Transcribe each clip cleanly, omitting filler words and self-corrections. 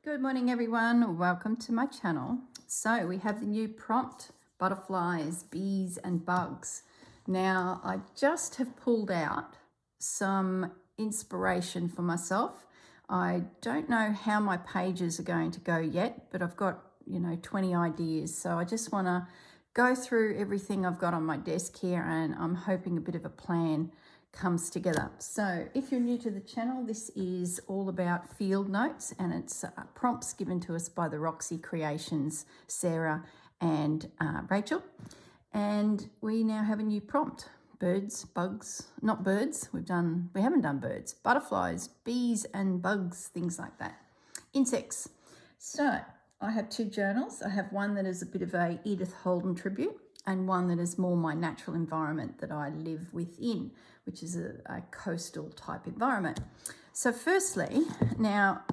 Good morning everyone, welcome to my channel. So we have the new prompt, butterflies, bees and bugs. Now I just have pulled out some inspiration for myself. I don't know how my pages are going to go yet, but I've got 20 ideas. So I just want to go through everything I've got on my desk here, and I'm hoping a bit of a plan comes together. So if you're new to the channel, this is all about field notes, and it's prompts given to us by the Roxy Creations, Sarah and Rachel. And we now have a new prompt: birds, bugs, not birds. We haven't done birds, butterflies, bees and bugs, things like that. Insects. So I have two journals. I have one that is a bit of a Edith Holden tribute, and one that is more my natural environment that I live within, which is a coastal type environment. So firstly, now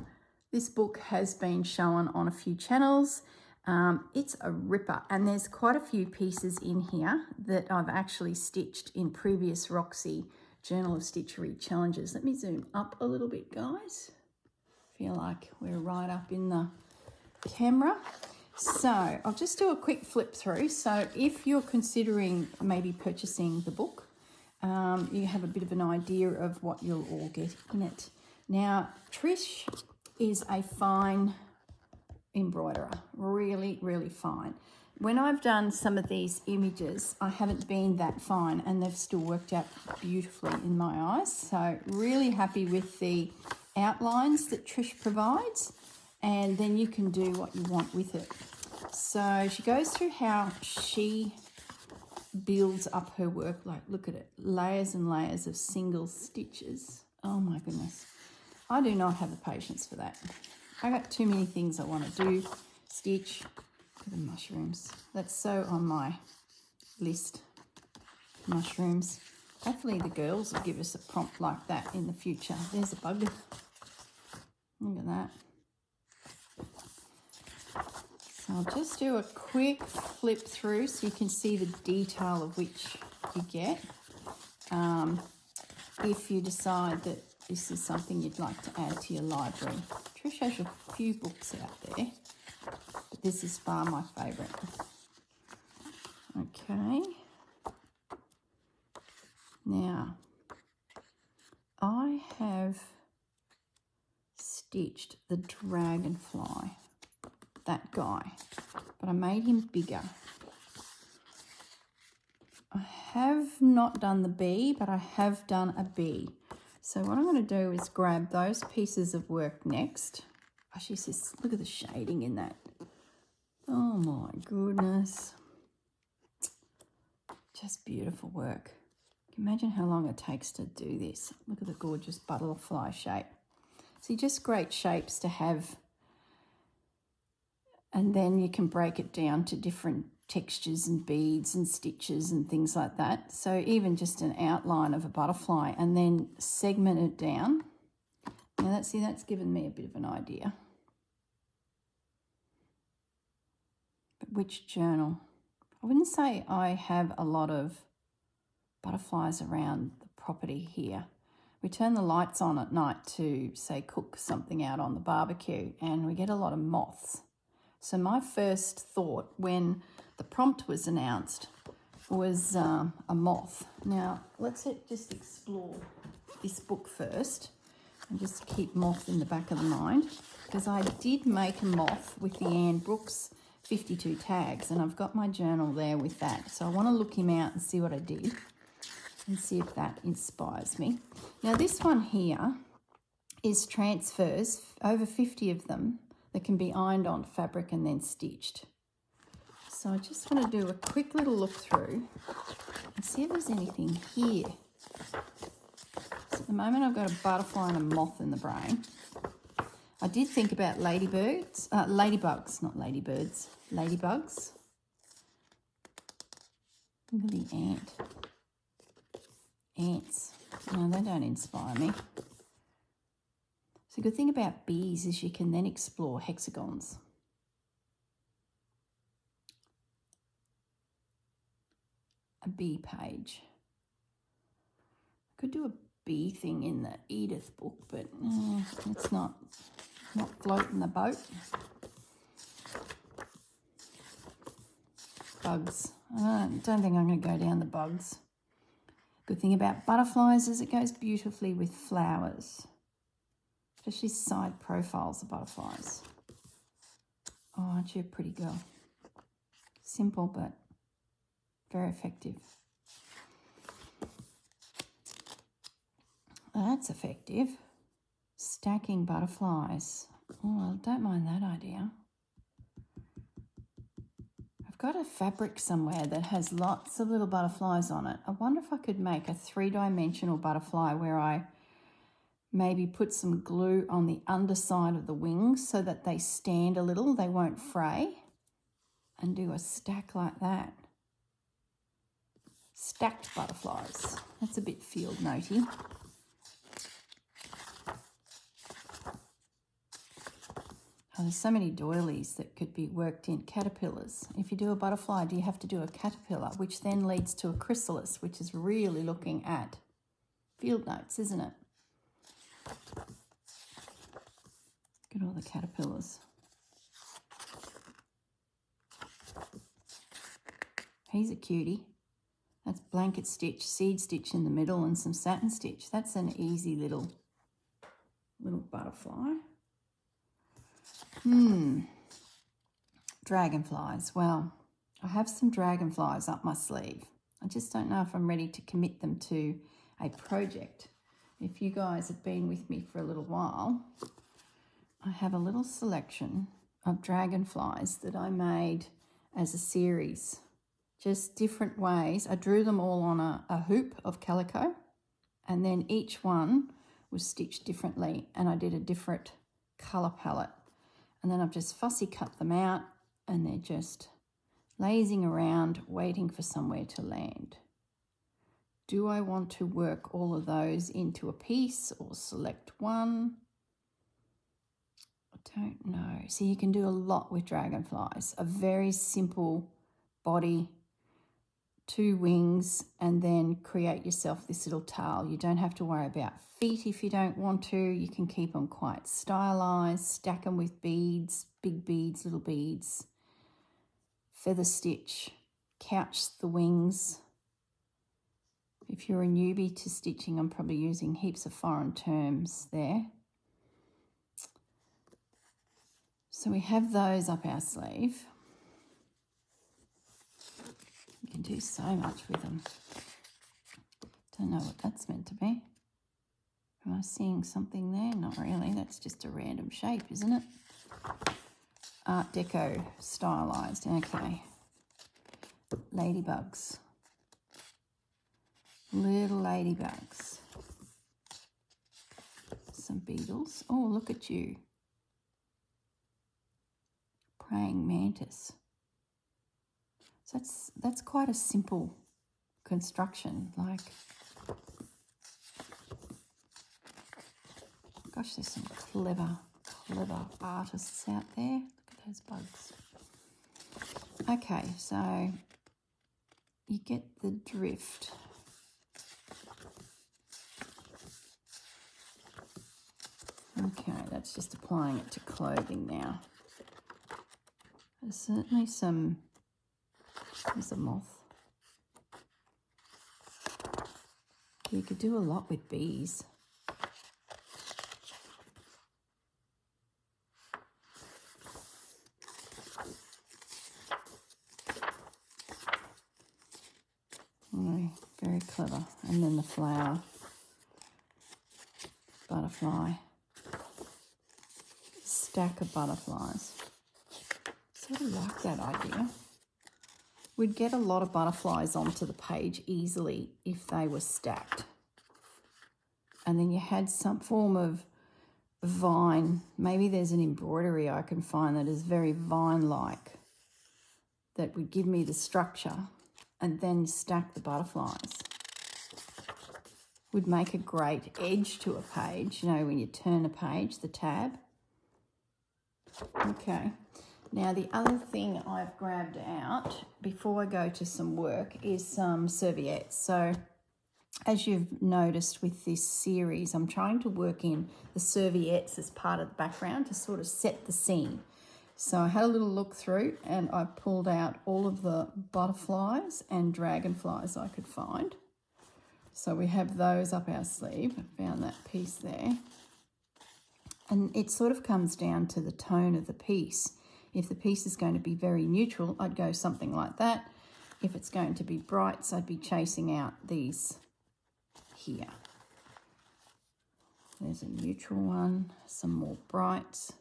this book has been shown on a few channels. It's a ripper, and there's quite a few pieces in here that I've actually stitched in previous Roxy Journal of Stitchery challenges. Let me zoom up a little bit, guys. Feel like we're right up in the camera. So I'll just do a quick flip through. So if you're considering maybe purchasing the book, you have a bit of an idea of what you'll all get in it. Now, Trish is a fine embroiderer, really, really fine. When I've done some of these images, I haven't been that fine, and they've still worked out beautifully in my eyes. So really happy with the outlines that Trish provides, and then you can do what you want with it. So she goes through how she builds up her work. Like, look at it, layers and layers of single stitches. Oh my goodness, I do not have the patience for that. I got too many things I want to do. Stitch. Look at the mushrooms. That's so on my list. Mushrooms. Hopefully the girls will give us a prompt like that in the future. There's a bug. Look at that. So I'll just do a quick flip through so you can see the detail of which you get. If you decide that this is something you'd like to add to your library. Trish has a few books out there, but this is far my favourite. Okay. Now, I have stitched the dragonfly, that guy, but I made him bigger. I have not done the bee, but I have done a bee. So what I'm going to do is grab those pieces of work next. Oh, she says, look at the shading in that. Oh my goodness. Just beautiful work. Imagine how long it takes to do this. Look at the gorgeous butterfly shape. See, just great shapes to have. And then you can break it down to different textures and beads and stitches and things like that. So even just an outline of a butterfly and then segment it down. Now that's given me a bit of an idea. But which journal? I wouldn't say I have a lot of butterflies around the property here. We turn the lights on at night to, say, cook something out on the barbecue, and we get a lot of moths. So my first thought when the prompt was announced was a moth. Now, let's just explore this book first and just keep moth in the back of the mind, because I did make a moth with the Anne Brooks 52 tags, and I've got my journal there with that. So I want to look him out and see what I did and see if that inspires me. Now, this one here is transfers, over 50 of them, that can be ironed on fabric and then stitched. So I just want to do a quick little look through and see if there's anything here. So at the moment I've got a butterfly and a moth in the brain. I did think about ladybugs, not ladybirds, ladybugs. Look at the ant. Ants. No, they don't inspire me. So the good thing about bees is you can then explore hexagons. A bee page. I could do a bee thing in the Edith book, but it's not not floating the boat. Bugs. I don't think I'm going to go down the bugs. Good thing about butterflies is it goes beautifully with flowers, especially side profiles of butterflies. Oh, aren't you a pretty girl? Simple but very effective. That's effective. Stacking butterflies. Oh, I don't mind that idea. I've got a fabric somewhere that has lots of little butterflies on it. I wonder if I could make a 3-dimensional butterfly where I maybe put some glue on the underside of the wings so that they stand a little, they won't fray, and do a stack like that. Stacked butterflies. That's a bit field notey. Oh, there's so many doilies that could be worked in. Caterpillars. If you do a butterfly, do you have to do a caterpillar, which then leads to a chrysalis, which is really looking at field notes, isn't it? Look at all the caterpillars. He's a cutie. That's blanket stitch, seed stitch in the middle, and some satin stitch. That's an easy little butterfly. Dragonflies. Well, I have some dragonflies up my sleeve. I just don't know if I'm ready to commit them to a project. If you guys have been with me for a little while, I have a little selection of dragonflies that I made as a series. Just different ways. I drew them all on a hoop of calico, and then each one was stitched differently, and I did a different colour palette. And then I've just fussy cut them out, and they're just lazing around waiting for somewhere to land. Do I want to work all of those into a piece or select one? I don't know. So you can do a lot with dragonflies. A very simple body, 2 wings, and then create yourself this little tail. You don't have to worry about feet if you don't want to. You can keep them quite stylized, stack them with beads, big beads, little beads, feather stitch, couch the wings. If you're a newbie to stitching, I'm probably using heaps of foreign terms there. So we have those up our sleeve. You can do so much with them. Don't know what that's meant to be. Am I seeing something there? Not really. That's just a random shape, isn't it? Art Deco stylized. Okay. Ladybugs. Little ladybugs. Some beetles. Oh, look at you. Praying mantis. So that's quite a simple construction. Like, gosh, there's some clever artists out there. Look at those bugs. Okay, so you get the drift. Okay, that's just applying it to clothing now. There's certainly some, there's a moth. You could do a lot with bees. Oh, very clever. And then the flower, butterfly, stack of butterflies. Sort of like that idea. We'd get a lot of butterflies onto the page easily if they were stacked. And then you had some form of vine. Maybe there's an embroidery I can find that is very vine-like that would give me the structure, and then stack the butterflies. Would make a great edge to a page, you know, when you turn a page, the tab. Okay. Now, the other thing I've grabbed out before I go to some work is some serviettes. So as you've noticed with this series, I'm trying to work in the serviettes as part of the background to sort of set the scene. So I had a little look through and I pulled out all of the butterflies and dragonflies I could find. So we have those up our sleeve. I found that piece there. And it sort of comes down to the tone of the piece. If the piece is going to be very neutral, I'd go something like that. If it's going to be brights, I'd be chasing out these here. There's a neutral one, some more brights.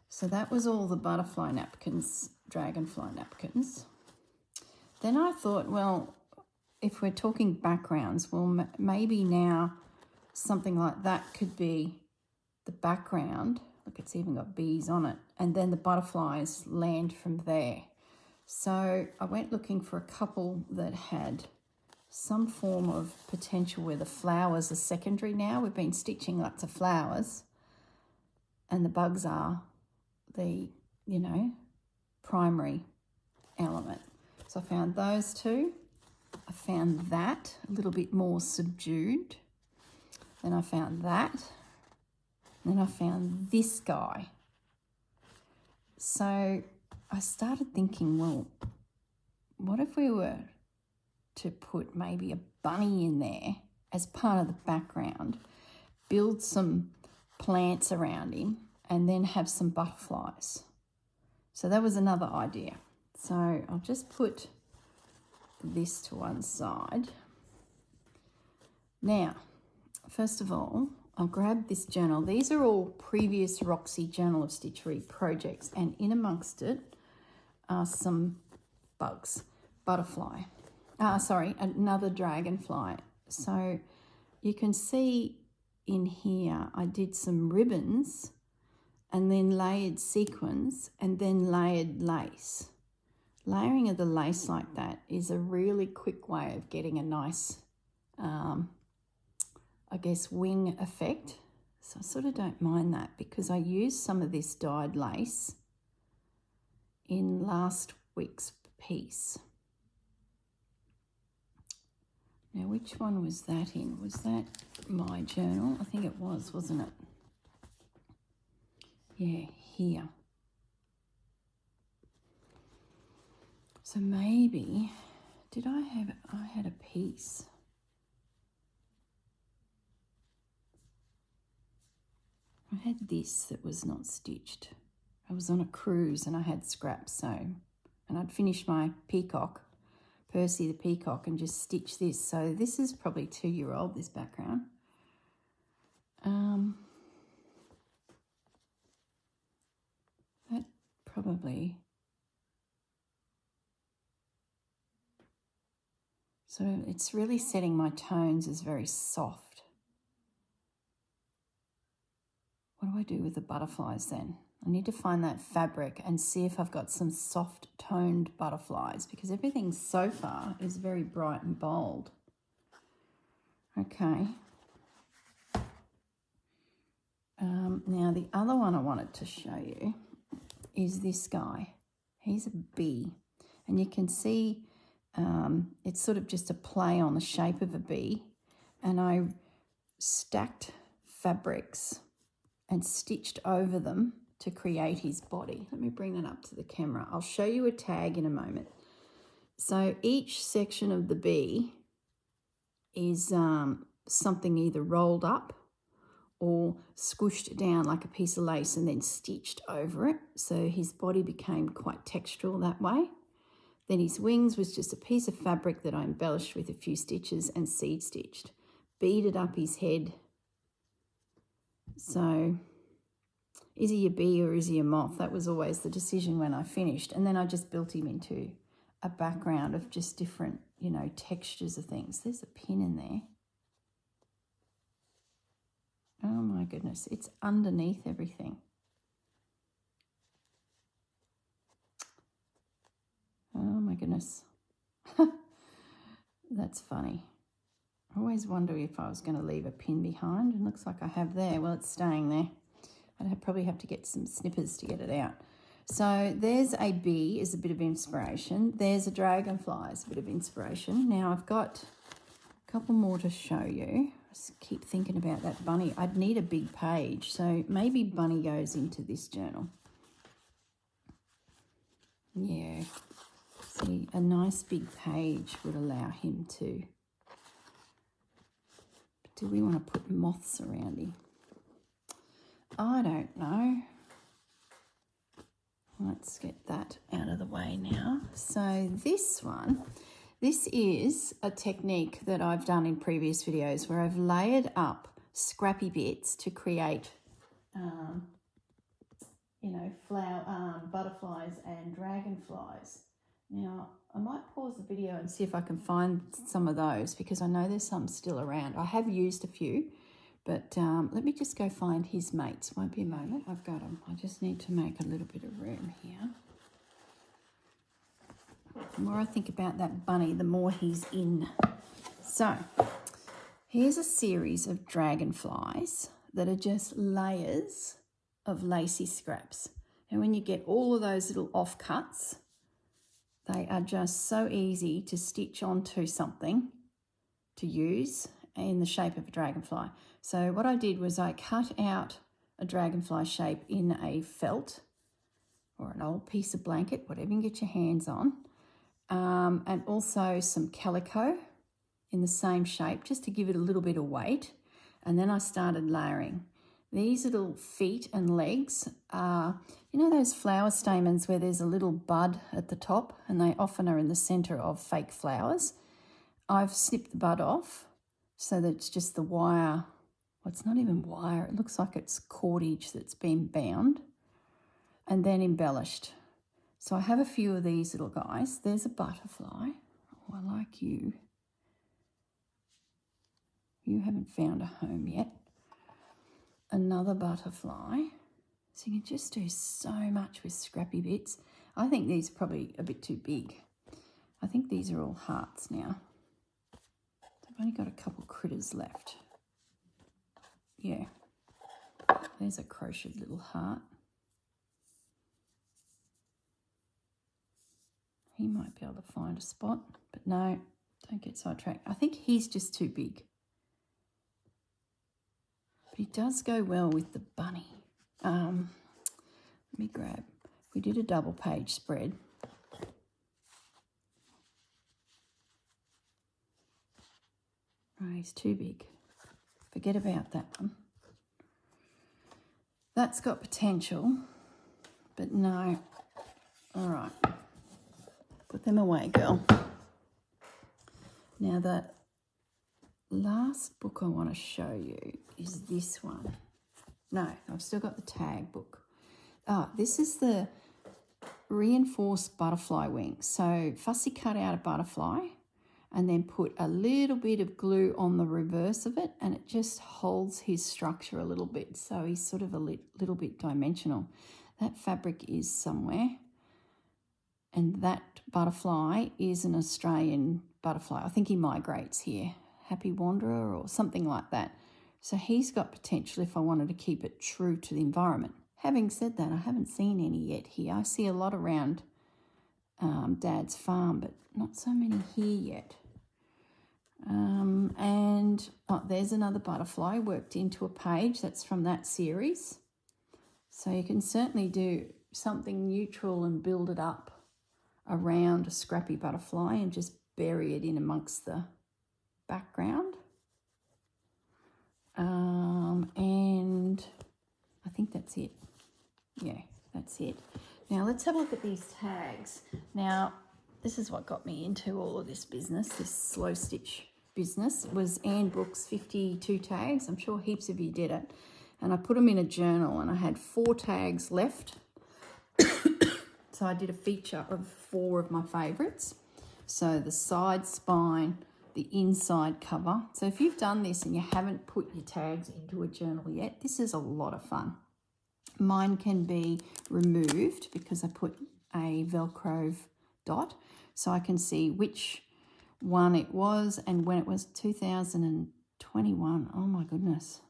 So that was all the butterfly napkins, dragonfly napkins. Then I thought, well, if we're talking backgrounds, well, maybe now something like that could be the background. Look, it's even got bees on it. And then the butterflies land from there. So I went looking for a couple that had some form of potential where the flowers are secondary now. We've been stitching lots of flowers and the bugs are the, primary element. So I found those two. I found that a little bit more subdued. Then I found that. Then I found this guy. So I started thinking, well, what if we were to put maybe a bunny in there as part of the background, build some plants around him, and then have some butterflies. So that was another idea. So I'll just put this to one side. Now, first of all, I'll grab this journal. These are all previous Roxy Journal of Stitchery projects, and in amongst it are some bugs. Butterfly. Another dragonfly. So you can see in here I did some ribbons and then layered sequins and then layered lace. Layering of the lace like that is a really quick way of getting a nice, wing effect. So I sort of don't mind that because I used some of this dyed lace in last week's piece. Now, which one was that in? Was that my journal? I think it was, wasn't it? Yeah, here. So maybe, I had a piece. I had this that was not stitched. I was on a cruise and I had scraps sewn. And I'd finished my peacock, Percy the peacock, and just stitched this. So this is probably 2-year-old, this background. That probably... So it's really setting my tones as very soft. What do I do with the butterflies then? I need to find that fabric and see if I've got some soft toned butterflies because everything so far is very bright and bold. Okay. Now the other one I wanted to show you is this guy. He's a bee, and you can see it's sort of just a play on the shape of a bee, and I stacked fabrics and stitched over them to create his body. Let me bring that up to the camera. I'll show you a tag in a moment. So each section of the bee is something either rolled up or squished down like a piece of lace and then stitched over it. So his body became quite textural that way. Then his wings was just a piece of fabric that I embellished with a few stitches and seed stitched. Beaded up his head. So is he a bee or is he a moth? That was always the decision when I finished. And then I just built him into a background of just different, textures of things. There's a pin in there. Oh my goodness, it's underneath everything. Oh my goodness. That's funny. I always wonder if I was going to leave a pin behind. It looks like I have there. Well, it's staying there. I'd probably have to get some snippers to get it out. So there's a bee as a bit of inspiration. There's a dragonfly as a bit of inspiration. Now I've got A couple more to show you. Just keep thinking about that bunny. I'd need a big page, so maybe bunny goes into this journal. Yeah. See, a nice big page would allow him to. But do we want to put moths around him? I don't know. Let's get that out of the way now. So this one, this is a technique that I've done in previous videos where I've layered up scrappy bits to create, you know, butterflies and dragonflies. Now, I might pause the video and see if I can find some of those because I know there's some still around. I have used a few, but let me just go find his mates. Won't be a moment. I've got them. I just need to make a little bit of room here. The more I think about that bunny, the more he's in. So, here's a series of dragonflies that are just layers of lacy scraps. And when you get all of those little offcuts, they are just so easy to stitch onto something to use in the shape of a dragonfly. So what I did was I cut out a dragonfly shape in a felt or an old piece of blanket, whatever you can get your hands on, and also some calico in the same shape just to give it a little bit of weight. And then I started layering. These little feet and legs are, you know those flower stamens where there's a little bud at the top and they often are in the centre of fake flowers? I've snipped the bud off so that it's just the wire. Well, it's not even wire. It looks like it's cordage that's been bound and then embellished. So I have a few of these little guys. There's a butterfly. Oh, I like you. You haven't found a home yet. Another butterfly. So you can just do so much with scrappy bits. I think these are probably a bit too big. I think these are all hearts now. I've only got a couple critters left. Yeah. There's a crocheted little heart. He might be able to find a spot, but no, don't get sidetracked. I think he's just too big. But he does go well with the bunny. Let me grab. We did a double page spread. Oh, he's too big. Forget about that one. That's got potential, but no. All right. Put them away, girl. Now, the last book I want to show you is this one. No, I've still got the tag book. This is the reinforced butterfly wings. So Fussy cut out a butterfly and then put a little bit of glue on the reverse of it, and it just holds his structure a little bit. So he's sort of a little bit dimensional. That fabric is somewhere. And that butterfly is an Australian butterfly. I think he migrates here. Happy Wanderer or something like that. So he's got potential if I wanted to keep it true to the environment. Having said that, I haven't seen any yet here. I see a lot around Dad's farm, but not so many here yet. There's another butterfly worked into a page. That's from that series. So you can certainly do something neutral and build it up around a scrappy butterfly and just bury it in amongst the background. And I think that's it. Yeah, that's it. Now let's have a look at these tags. Now, this is what got me into all of this business, this slow stitch business. It was Anne Brooks' 52 tags. I'm sure heaps of you did it. And I put them in a journal and I had 4 tags left. So I did a feature of 4 of my favourites. So the side spine, the inside cover. So if you've done this and you haven't put your tags into a journal yet, this is a lot of fun. Mine can be removed because I put a Velcro dot so I can see which one it was and when it was. 2021. Oh my goodness.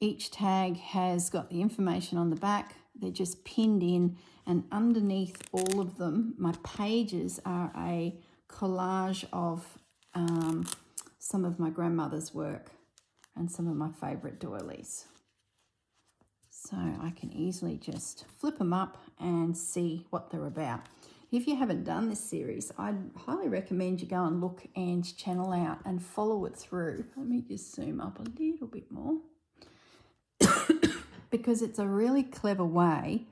Each tag has got the information on the back. They're just pinned in, and underneath all of them, my pages are a collage of some of my grandmother's work and some of my favourite doilies. So I can easily just flip them up and see what they're about. If you haven't done this series, I'd highly recommend you go and look Anne's channel out and follow it through. Let me just zoom up a little bit more. Because it's a really clever way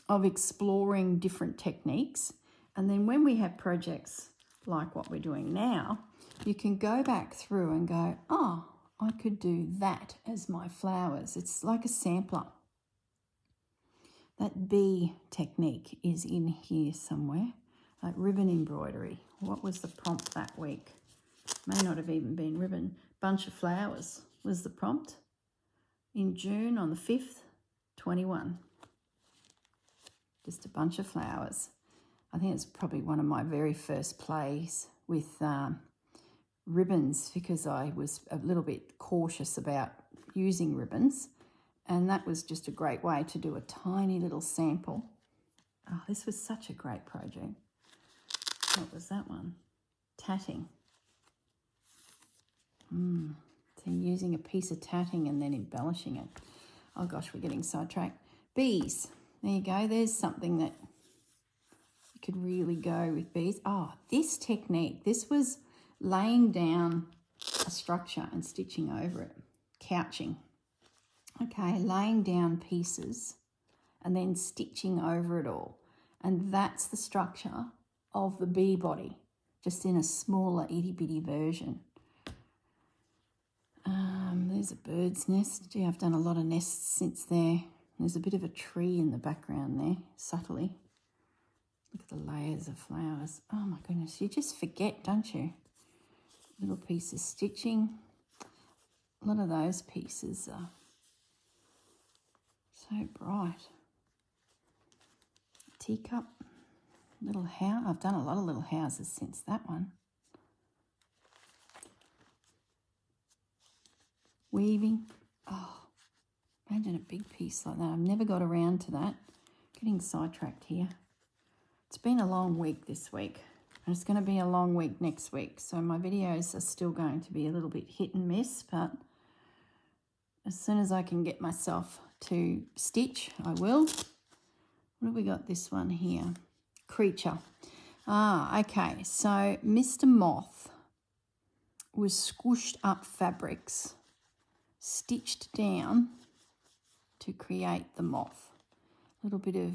of exploring different techniques. And then when we have projects like what we're doing now, you can go back through and go, oh, I could do that as my flowers. It's like a sampler. That bee technique is in here somewhere. Like ribbon embroidery. What was the prompt that week? May not have even been ribbon. Bunch of flowers was the prompt. In June on the 5th, 21. Just a bunch of flowers. I think it's probably one of my very first plays with ribbons, because I was a little bit cautious about using ribbons. And that was just a great way to do a tiny little sample. Oh, this was such a great project. What was that one? Tatting. So using a piece of tatting and then embellishing it. Oh gosh, we're getting sidetracked. Bees. There you go. There's something that you could really go with bees. Oh, this technique. This was laying down a structure and stitching over it. Couching. Okay, laying down pieces and then stitching over it all. And that's the structure of the bee body, just in a smaller itty-bitty version. There's a bird's nest. Gee, I've done a lot of nests since there. There's a bit of a tree in the background there, subtly. Look at the layers of flowers. Oh my goodness, you just forget, don't you? Little piece of stitching. A lot of those pieces are so bright. Teacup, little house. I've done a lot of little houses since that one. Weaving. Oh, imagine a big piece like that. I've never got around to that. Getting sidetracked here. It's been a long week this week, and it's going to be a long week next week. So my videos are still going to be a little bit hit and miss, but as soon as I can get myself to stitch, I will. What have we got this one here? Creature. Okay. So Mr. Moth was squished up fabrics, stitched down to create the moth. A little bit of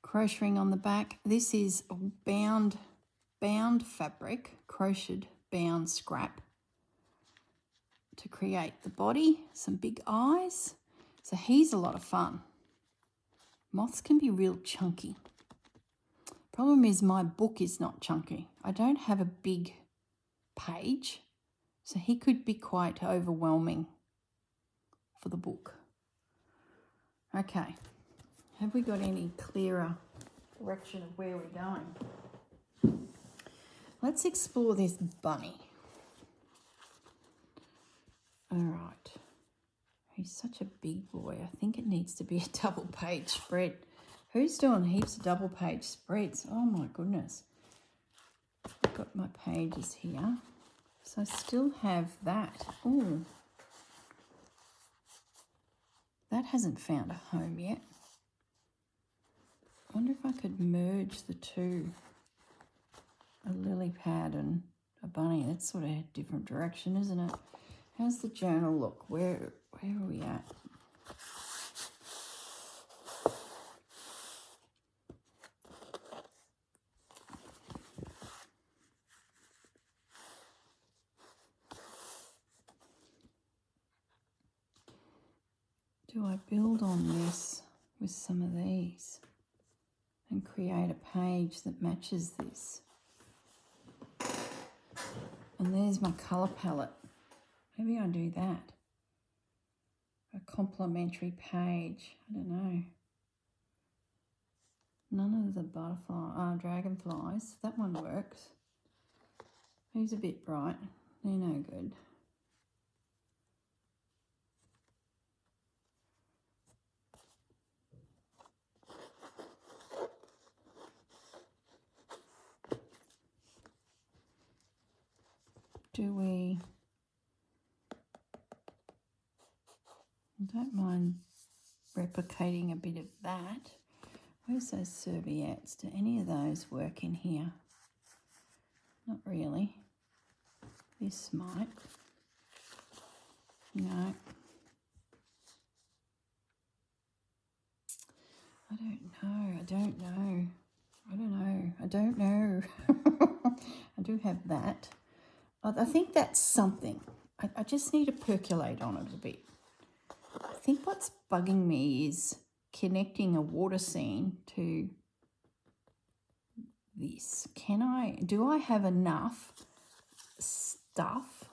crocheting on the back. This is bound fabric, crocheted bound scrap to create the body, some big eyes. So he's a lot of fun. Moths can be real chunky. Problem is my book is not chunky. I don't have a big page, so he could be quite overwhelming for the book. Okay, have we got any clearer direction of where we're going? Let's explore this bunny. All right. He's such a big boy. I think it needs to be a double page spread. Who's doing heaps of double page spreads? Oh my goodness. I've got my pages here. So I still have that. Oh, that hasn't found a home yet. I wonder if I could merge the two. A lily pad and a bunny. That's sort of a different direction, isn't it? How's the journal look? Where are we at? Do I build on this with some of these and create a page that matches this? And there's my colour palette. Maybe I do that. A complementary page. I don't know. None of the dragonflies. That one works. He's a bit bright. They're no good. do we... I don't mind replicating a bit of that. Where's those serviettes? Do any of those work in here? Not really. This might. No. I don't know. I do have that. I think that's something. I just need to percolate on it a bit. I think what's bugging me is connecting a water scene to this. Do I have enough stuff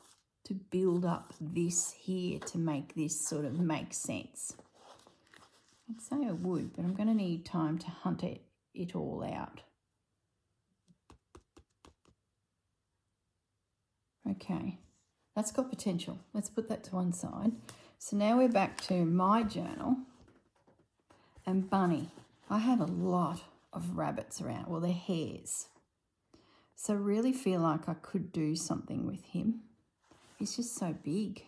to build up this here to make this sort of make sense? I'd say I would, but I'm going to need time to hunt it all out. Okay, that's got potential. Let's put that to one side. So now we're back to my journal and Bunny. I have a lot of rabbits around. Well, they're hares. So I really feel like I could do something with him. He's just so big.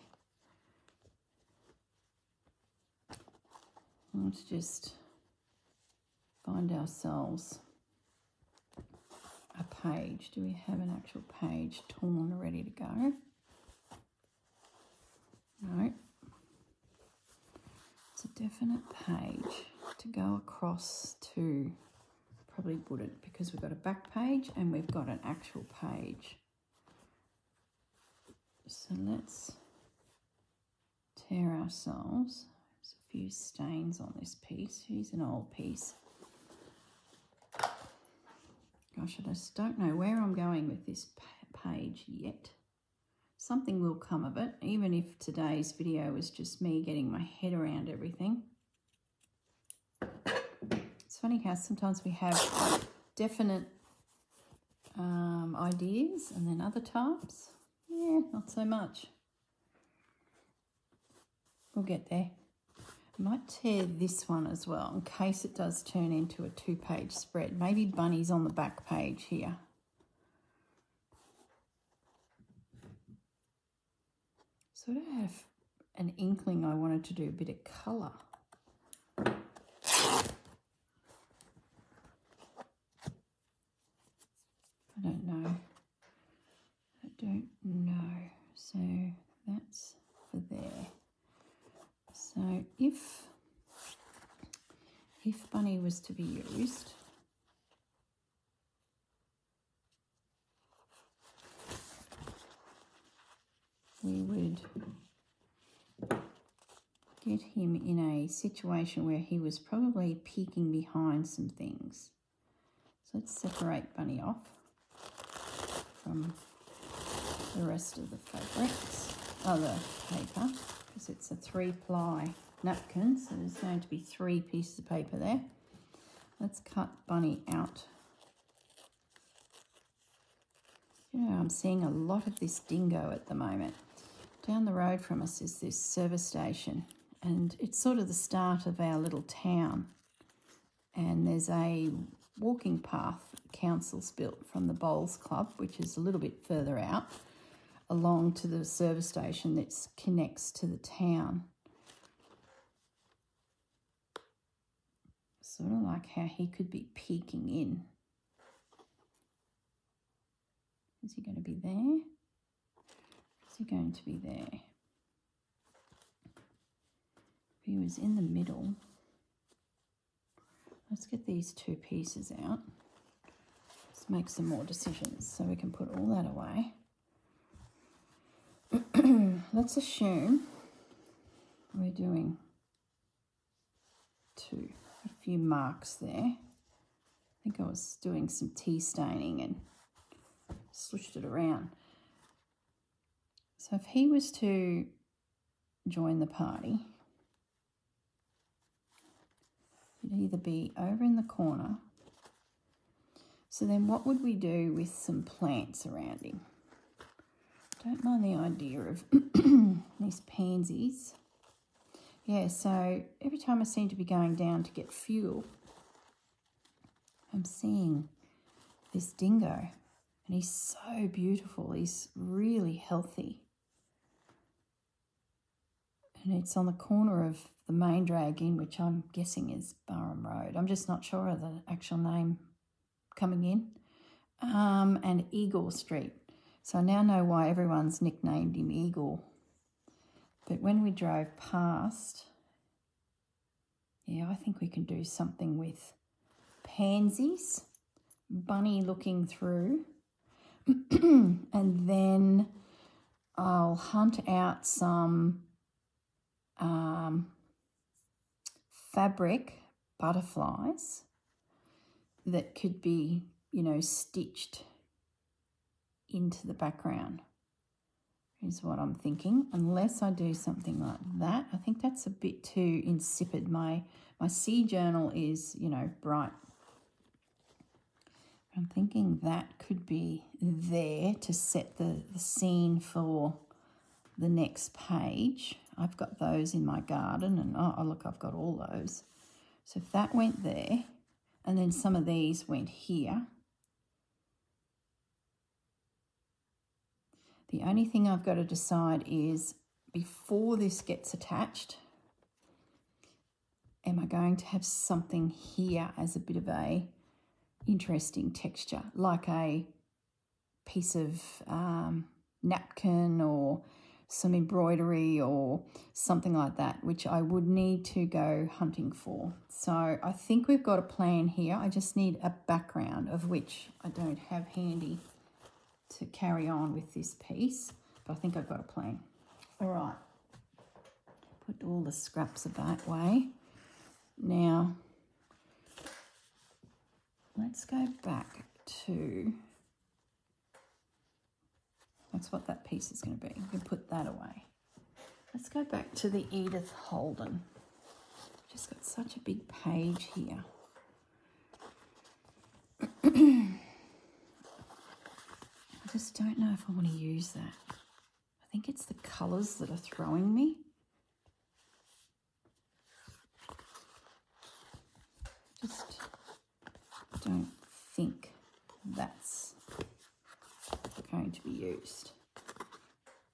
Let's just find ourselves a page. Do we have an actual page torn ready to go? No. It's a definite page to go across to. Probably wouldn't because we've got a back page and we've got an actual page. So let's tear ourselves. There's a few stains on this piece. Here's an old piece. Gosh, I just don't know where I'm going with this page yet. Something will come of it, even if today's video was just me getting my head around everything. It's funny how sometimes we have definite ideas and then other times, yeah, not so much. We'll get there. I might tear this one as well in case it does turn into a 2-page spread. Maybe Bunny's on the back page here. Sort of have an inkling I wanted to do a bit of colour. I don't know. So that's for there. So if Bunny was to be used, we would get him in a situation where he was probably peeking behind some things. So let's separate Bunny off from the rest of the fabrics, the paper, because it's a 3-ply napkin, so there's going to be 3 pieces of paper there. Let's cut Bunny out. You know, I'm seeing a lot of this dingo at the moment. Down the road from us is this service station, and it's sort of the start of our little town. And there's a walking path council's built from the Bowls Club, which is a little bit further out, along to the service station that connects to the town. Sort of like how he could be peeking in. Is he going to be there? Is he going to be there? If he was in the middle, let's get these 2 pieces out. Let's make some more decisions so we can put all that away. Let's assume we're doing 2. A few marks there. I think I was doing some tea staining and slushed it around. So if he was to join the party, it'd either be over in the corner. So then what would we do with some plants around him? Don't mind the idea of these pansies. Yeah, so every time I seem to be going down to get fuel, I'm seeing this dingo. And he's so beautiful. He's really healthy. And it's on the corner of the main drag in, which I'm guessing is Barham Road. I'm just not sure of the actual name coming in. And Eagle Street. So I now know why everyone's nicknamed him Eagle. But when we drove past, yeah, I think we can do something with pansies, bunny looking through, and then I'll hunt out some fabric butterflies that could be, you know, stitched into the background is what I'm thinking, unless I do something like that. I think that's a bit too insipid. My sea journal is, you know, bright. I'm thinking that could be there to set the scene for the next page. I've got those in my garden, and oh look, I've got all those. So if that went there, and then some of these went here. The only thing I've got to decide is, before this gets attached, am I going to have something here as a bit of a interesting texture, like a piece of napkin or some embroidery or something like that, which I would need to go hunting for. So I think we've got a plan here. I just need a background, of which I don't have handy to carry on with this piece, but I think I've got a plan. All right, put all the scraps that way. Now, let's go back to, that's what that piece is going to be. We can put that away. Let's go back to the Edith Holden. Just got such a big page here. I just don't know if I want to use that. I think it's the colours that are throwing me. Just don't think that's going to be used.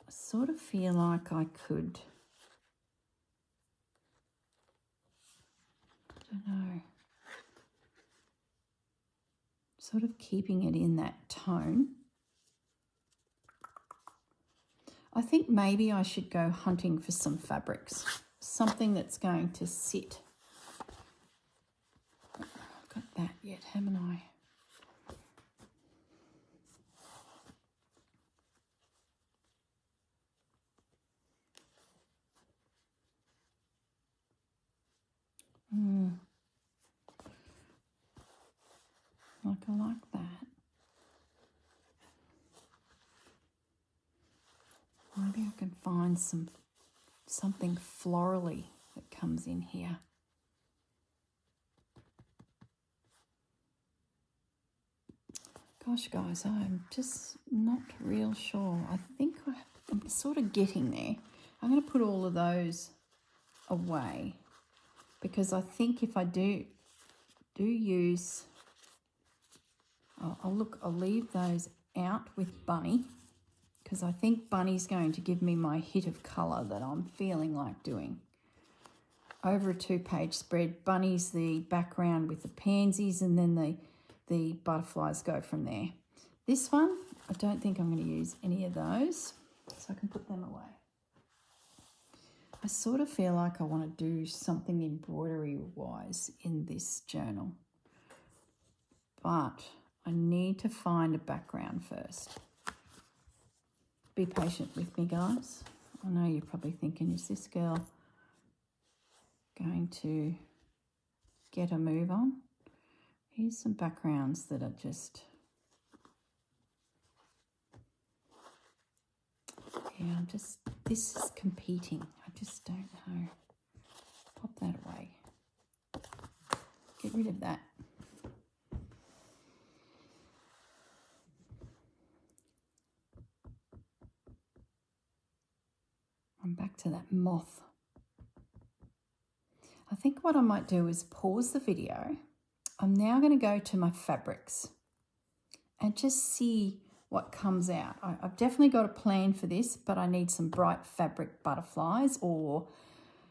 I sort of feel like I could, I don't know, sort of keeping it in that tone. I think maybe I should go hunting for some fabrics, something that's going to sit. I've got that yet, haven't I? I like that. Maybe I can find something florally that comes in here. Gosh, guys, I'm just not real sure. I think I'm sort of getting there. I'm going to put all of those away, because I think if I do use, I'll leave those out with Bunny, because I think Bunny's going to give me my hit of colour that I'm feeling like doing. Over a 2-page spread, Bunny's the background with the pansies, and then the butterflies go from there. This one, I don't think I'm going to use any of those, so I can put them away. I sort of feel like I want to do something embroidery-wise in this journal, but I need to find a background first. Be patient with me, guys. I know you're probably thinking, is this girl going to get a move on? Here's some backgrounds that are just, yeah, this is competing. I just don't know. Pop that away. Get rid of that. I'm back to that moth. I think what I might do is pause the video. I'm now going to go to my fabrics and just see what comes out. I've definitely got a plan for this, but I need some bright fabric butterflies or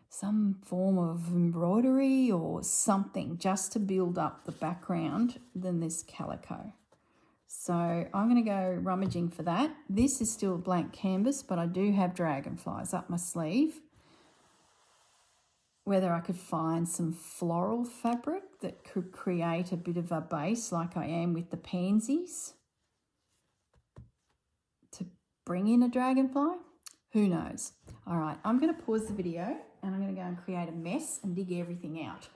some form of embroidery or something just to build up the background than this calico. So I'm going to go rummaging for that. This is still a blank canvas, but I do have dragonflies up my sleeve. Whether I could find some floral fabric that could create a bit of a base like I am with the pansies to bring in a dragonfly, who knows? All right, I'm going to pause the video and I'm going to go and create a mess and dig everything out.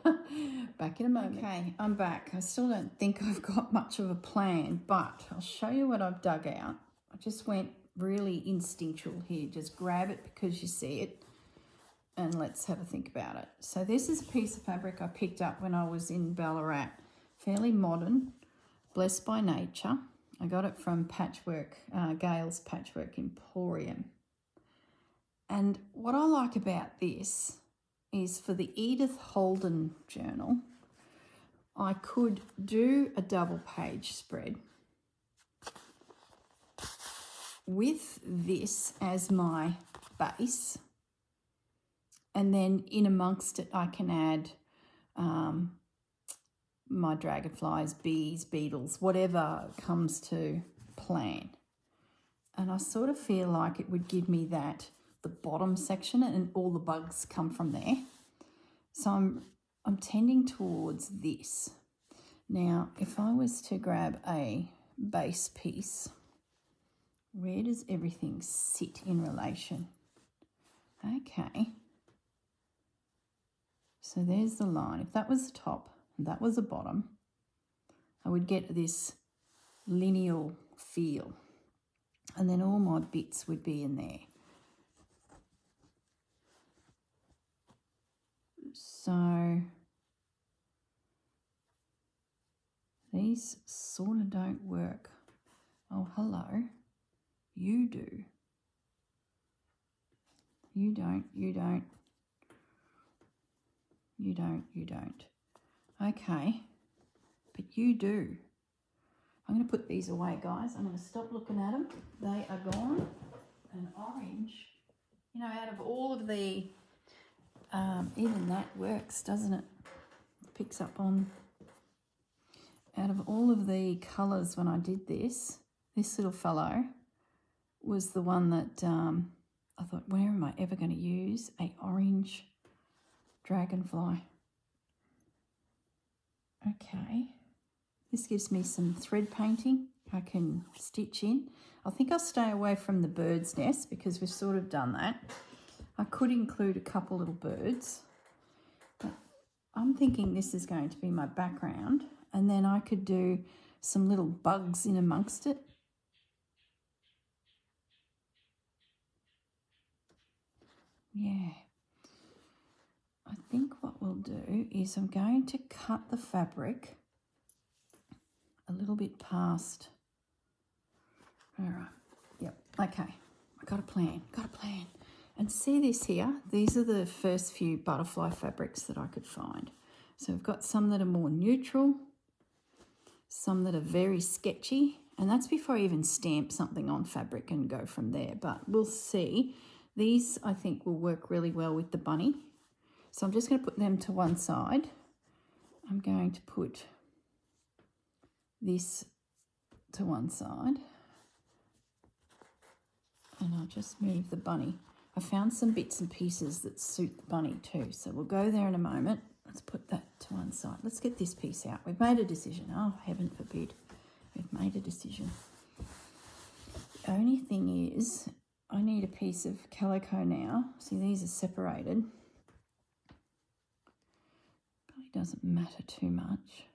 Back in a moment. Okay, I'm back. I still don't think I've got much of a plan, but I'll show you what I've dug out. I just went really instinctual here. Just grab it because you see it and let's have a think about it. So this is a piece of fabric I picked up when I was in Ballarat. Fairly modern, blessed by nature. I got it from Patchwork, Gail's Patchwork Emporium. And what I like about this is for the Edith Holden journal, I could do a double page spread with this as my base. And then in amongst it, I can add my dragonflies, bees, beetles, whatever comes to plan. And I sort of feel like it would give me that, the bottom section, and all the bugs come from there. So I'm tending towards this. Now, if I was to grab a base piece, where does everything sit in relation? Okay. So there's the line. If that was the top and that was the bottom, I would get this lineal feel. And then all my bits would be in there. So these sort of don't work. Oh, hello. You do. You don't, you don't. You don't, you don't. Okay, but you do. I'm going to put these away, guys. I'm going to stop looking at them. They are gone. And orange, you know, out of all of the, even that works, doesn't it? It picks up on, out of all of the colours when I did this little fellow was the one that I thought, where am I ever going to use a orange dragonfly? Okay, this gives me some thread painting I can stitch in. I think I'll stay away from the bird's nest because we've sort of done that. I could include a couple little birds, but I'm thinking this is going to be my background, and then I could do some little bugs in amongst it. Yeah. I think what we'll do is I'm going to cut the fabric a little bit past. All right. Yep. Okay. I got a plan. And see this here? These are the first few butterfly fabrics that I could find. So we've got some that are more neutral, some that are very sketchy, and that's before I even stamp something on fabric and go from there. But we'll see. These, I think, will work really well with the bunny. So I'm just going to put them to one side. I'm going to put this to one side. And I'll just move the bunny. I found some bits and pieces that suit the bunny too. So we'll go there in a moment. Let's put that to one side. Let's get this piece out. We've made a decision. Oh, heaven forbid. We've made a decision. The only thing is, I need a piece of calico now. See, these are separated. Probably doesn't matter too much.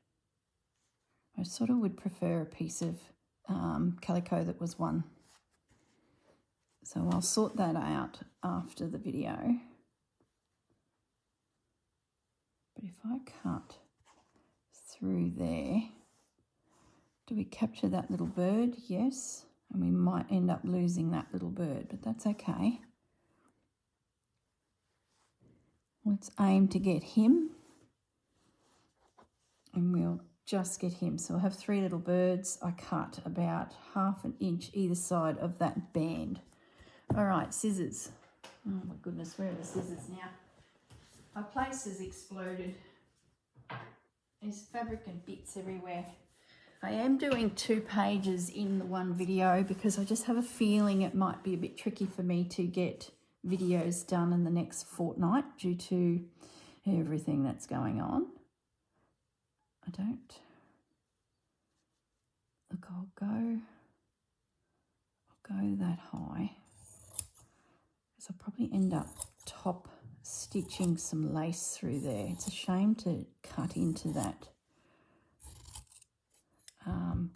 I sort of would prefer a piece of calico that was one. So I'll sort that out after the video. But if I cut through there, do we capture that little bird? Yes. And we might end up losing that little bird, but that's okay. Let's aim to get him. And we'll just get him. So I have 3 little birds. I cut about 1/2 inch either side of that band. All right, scissors. Oh my goodness, where are the scissors now? My place has exploded. There's fabric and bits everywhere. I am doing 2 pages in the one video because I just have a feeling it might be a bit tricky for me to get videos done in the next fortnight due to everything that's going on. I don't. Look, I'll go that high. So I'll probably end up top stitching some lace through there. It's a shame to cut into that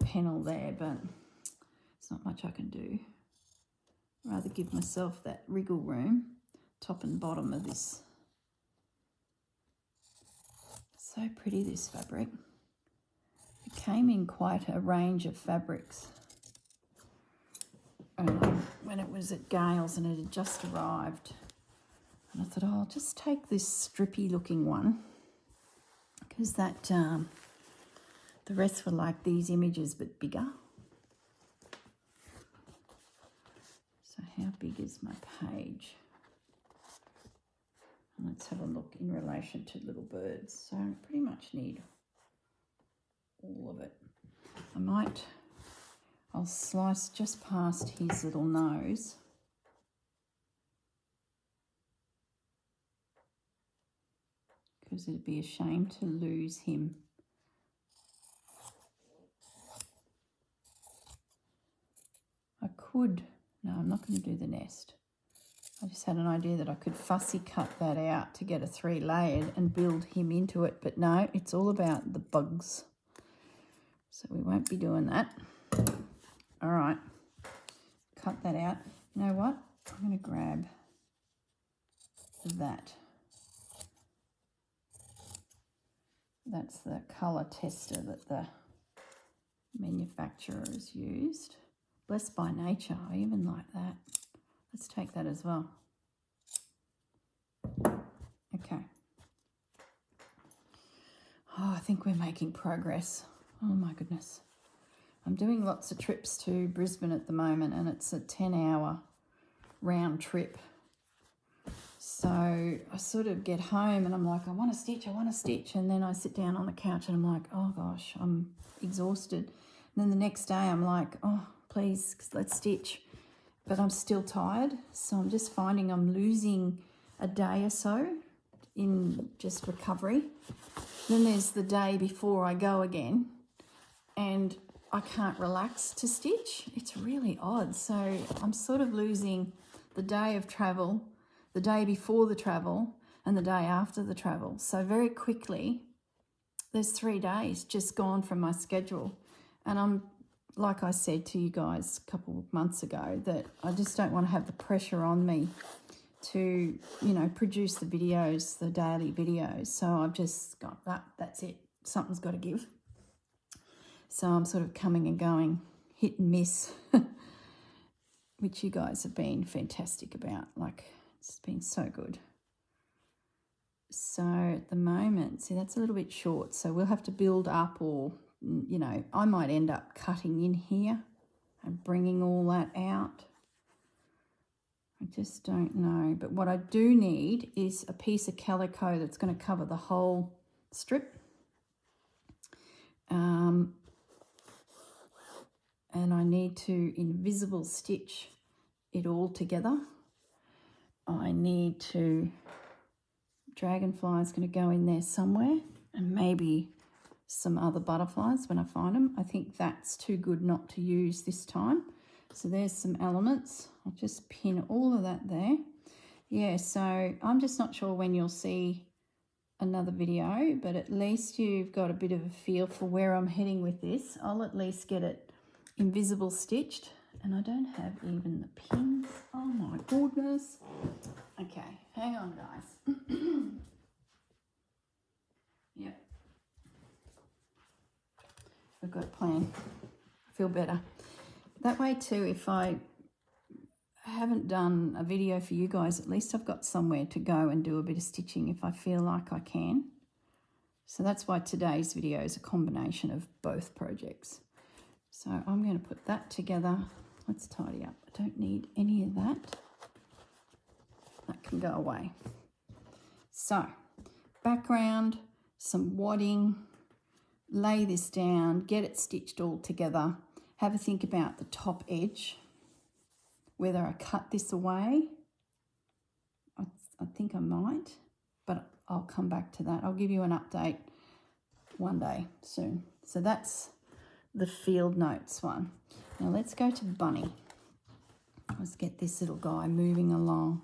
panel there, but it's not much I can do. I'd rather give myself that wriggle room, top and bottom of this. So pretty, this fabric. It came in quite a range of fabrics when it was at Gales and it had just arrived. And I thought, oh, I'll just take this strippy looking one because that the rest were like these images but bigger. So how big is my page? And let's have a look in relation to little birds. So I pretty much need all of it. I'll slice just past his little nose. Because it'd be a shame to lose him. No, I'm not going to do the nest. I just had an idea that I could fussy cut that out to get a 3-layered and build him into it. But no, it's all about the bugs. So we won't be doing that. All right, cut that out. You know what? I'm going to grab that. That's the colour tester that the manufacturer has used. Blessed by Nature, I even like that. Let's take that as well. Okay. Oh, I think we're making progress. Oh my goodness. I'm doing lots of trips to Brisbane at the moment and it's a 10-hour round trip. So I sort of get home and I'm like, I want to stitch. And then I sit down on the couch and I'm like, oh gosh, I'm exhausted. And then the next day I'm like, oh, please, let's stitch. But I'm still tired. So I'm just finding I'm losing a day or so in just recovery. Then there's the day before I go again and I can't relax to stitch. It's really odd. So I'm sort of losing the day of travel, the day before the travel, and the day after the travel. So very quickly, there's 3 days just gone from my schedule. And I'm, like I said to you guys a couple of months ago, that I just don't want to have the pressure on me to, you know, produce the videos, the daily videos. So I've just got that, that's it. Something's got to give. So I'm sort of coming and going, hit and miss, which you guys have been fantastic about. Like, it's been so good. So at the moment, see, that's a little bit short. So we'll have to build up, or, you know, I might end up cutting in here and bringing all that out. I just don't know. But what I do need is a piece of calico that's going to cover the whole strip. And I need to invisible stitch it all together. I need to, dragonfly is going to go in there somewhere, and maybe some other butterflies when I find them. I think that's too good not to use this time. So there's some elements. I'll just pin all of that there. Yeah, so I'm just not sure when you'll see another video, but at least you've got a bit of a feel for where I'm heading with this. I'll at least get it invisible stitched, and I don't have even the pins. Oh my goodness. Okay, hang on guys. Yep, I've got a plan. I feel better that way too. If I haven't done a video for you guys, at least I've got somewhere to go and do a bit of stitching if I feel like I can. So that's why today's video is a combination of both projects. So I'm going to put that together. Let's tidy up. I don't need any of that. That can go away. So, background, some wadding, lay this down, get it stitched all together. Have a think about the top edge, whether I cut this away. I think I might, but I'll come back to that. I'll give you an update one day soon. So that's the field notes one. Now let's go to Bunny. Let's get this little guy moving along.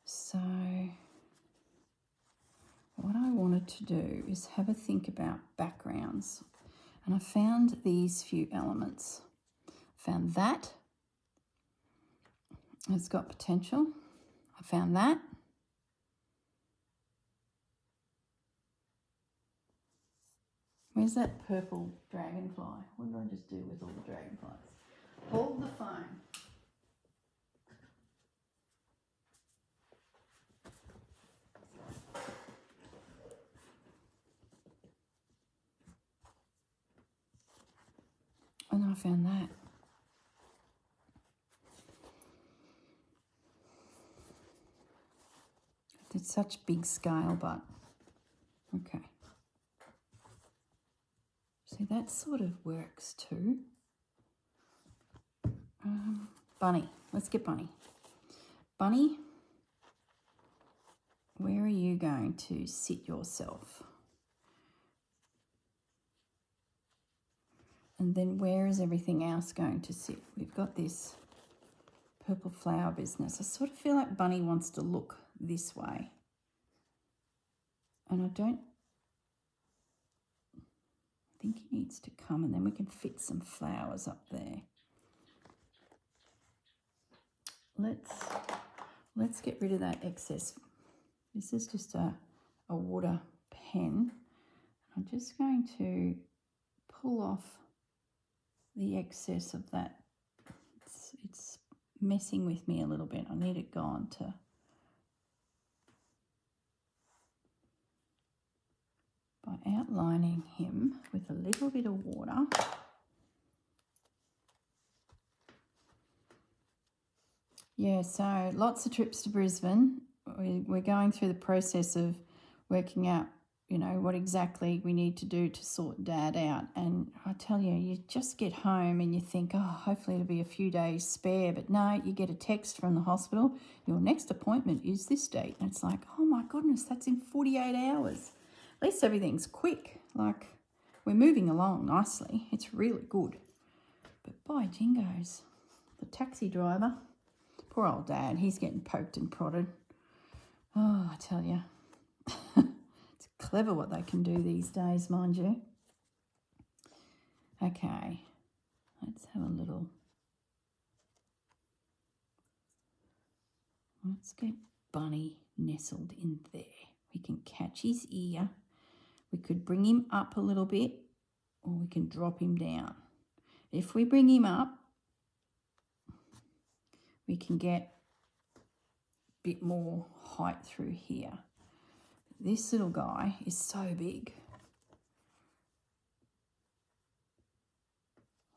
So what I wanted to do is have a think about backgrounds. And I found these few elements. Found that. It's got potential. I found that. Where's that purple dragonfly? What did I just do with all the dragonflies? Hold the phone. And I found that. It's such big scale, but okay. See, that sort of works too. Bunny, let's get Bunny. Bunny, where are you going to sit yourself? And then where is everything else going to sit? We've got this purple flower business. I sort of feel like Bunny wants to look this way. And I think he needs to come, and then we can fit some flowers up there. Let's get rid of that excess. This is just a water pen. I'm just going to pull off the excess of that. It's messing with me a little bit. I need it gone to. By outlining him with a little bit of water. Yeah, so lots of trips to Brisbane. We're going through the process of working out, what exactly we need to do to sort Dad out. And I tell you, you just get home and you think, oh, hopefully it'll be a few days spare. But no, you get a text from the hospital. Your next appointment is this date. And it's like, oh my goodness, that's in 48 hours. At least everything's quick. Like, we're moving along nicely. It's really good. But by jingoes, the taxi driver, poor old Dad, he's getting poked and prodded. Oh, I tell you. It's clever what they can do these days, mind you. Okay, let's have a little. Let's get Bunny nestled in there. We can catch his ear. We could bring him up a little bit, or we can drop him down. If we bring him up, we can get a bit more height through here. This little guy is so big.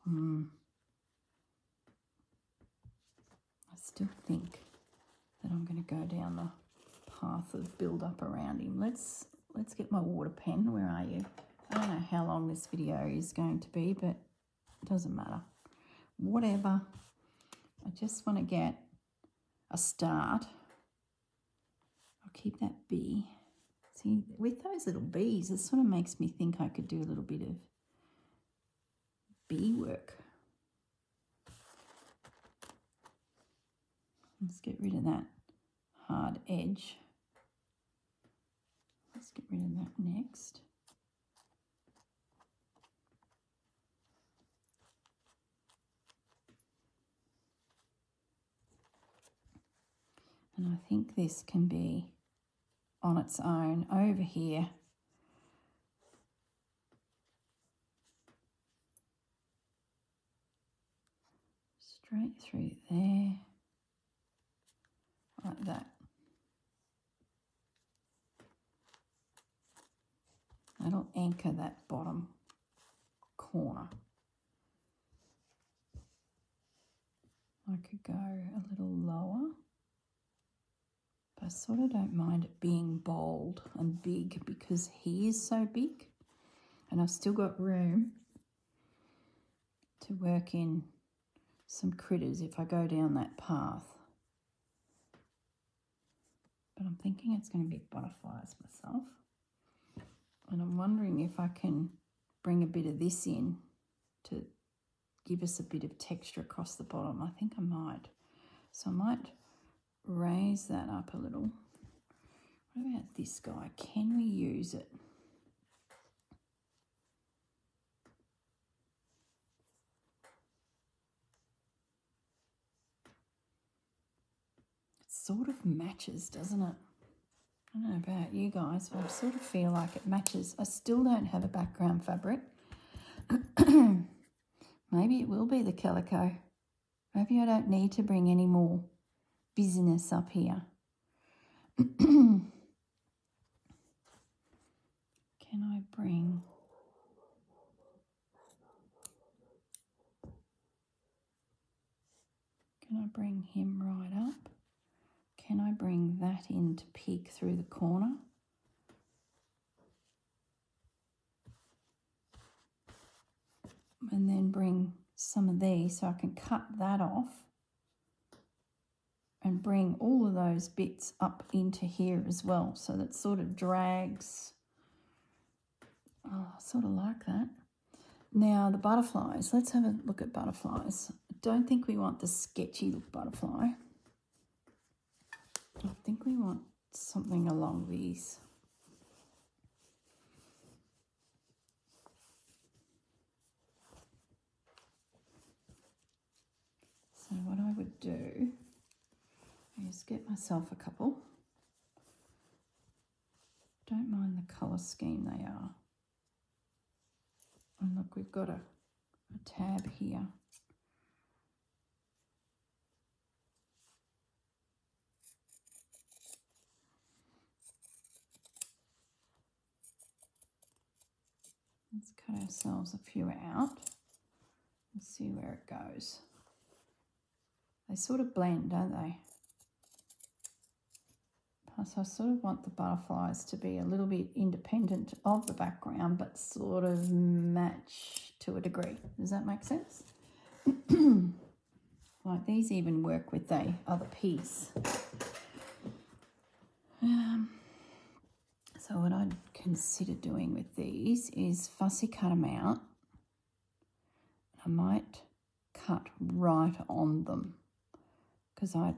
I still think that I'm going to go down the path of build up around him. Let's get my water pen. Where are you? I don't know how long this video is going to be, but it doesn't matter. Whatever. I just want to get a start. I'll keep that bee. See, with those little bees, it sort of makes me think I could do a little bit of bee work. Let's get rid of that hard edge. Let's get rid of that next. And I think this can be on its own over here. Straight through there, like that. That'll anchor that bottom corner. I could go a little lower, but I sort of don't mind it being bold and big because he is so big, and I've still got room to work in some critters if I go down that path. But I'm thinking it's going to be butterflies myself, and I'm wondering if I can bring a bit of this in to give us a bit of texture across the bottom. I think I might. So I might raise that up a little. What about this guy? Can we use it? It sort of matches, doesn't it? I don't know about you guys, but I sort of feel like it matches. I still don't have a background fabric. Maybe it will be the calico. Maybe I don't need to bring any more business up here. Can I bring... Can I bring him right up? Can I bring that in to peek through the corner? And then bring some of these so I can cut that off and bring all of those bits up into here as well, so that sort of drags. Oh, I sort of like that. Now the butterflies, let's have a look at butterflies. I don't think we want the sketchy look butterfly. I think we want something along these. So what I would do is get myself a couple. Don't mind the colour scheme they are. And look, we've got a tab here. Let's cut ourselves a few out and see where it goes. They sort of blend, don't they? Plus, I sort of want the butterflies to be a little bit independent of the background, but sort of match to a degree. Does that make sense? Like these even work with the other piece. So what I'd consider doing with these is fussy cut them out. I might cut right on them because I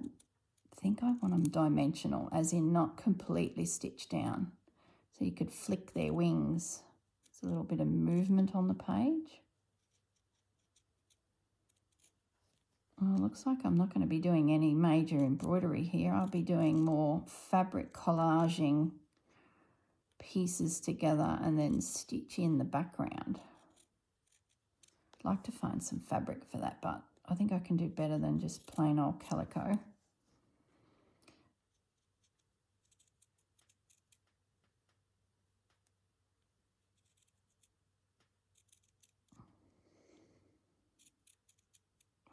think I want them dimensional, as in not completely stitched down. So you could flick their wings. There's a little bit of movement on the page. Well, it looks like I'm not going to be doing any major embroidery here. I'll be doing more fabric collaging pieces together and then stitch in the background. I'd like to find some fabric for that, but I think I can do better than just plain old calico.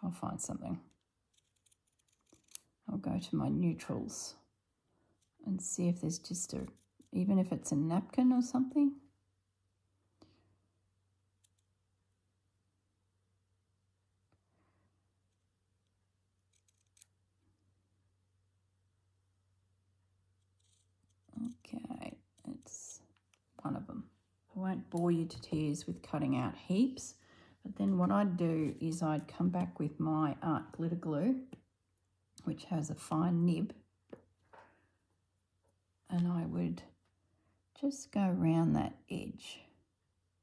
I'll find something. I'll go to my neutrals and see if there's just a, even if it's a napkin or something. Okay, it's one of them. I won't bore you to tears with cutting out heaps, but then what I'd do is I'd come back with my art glitter glue, which has a fine nib, and I would just go around that edge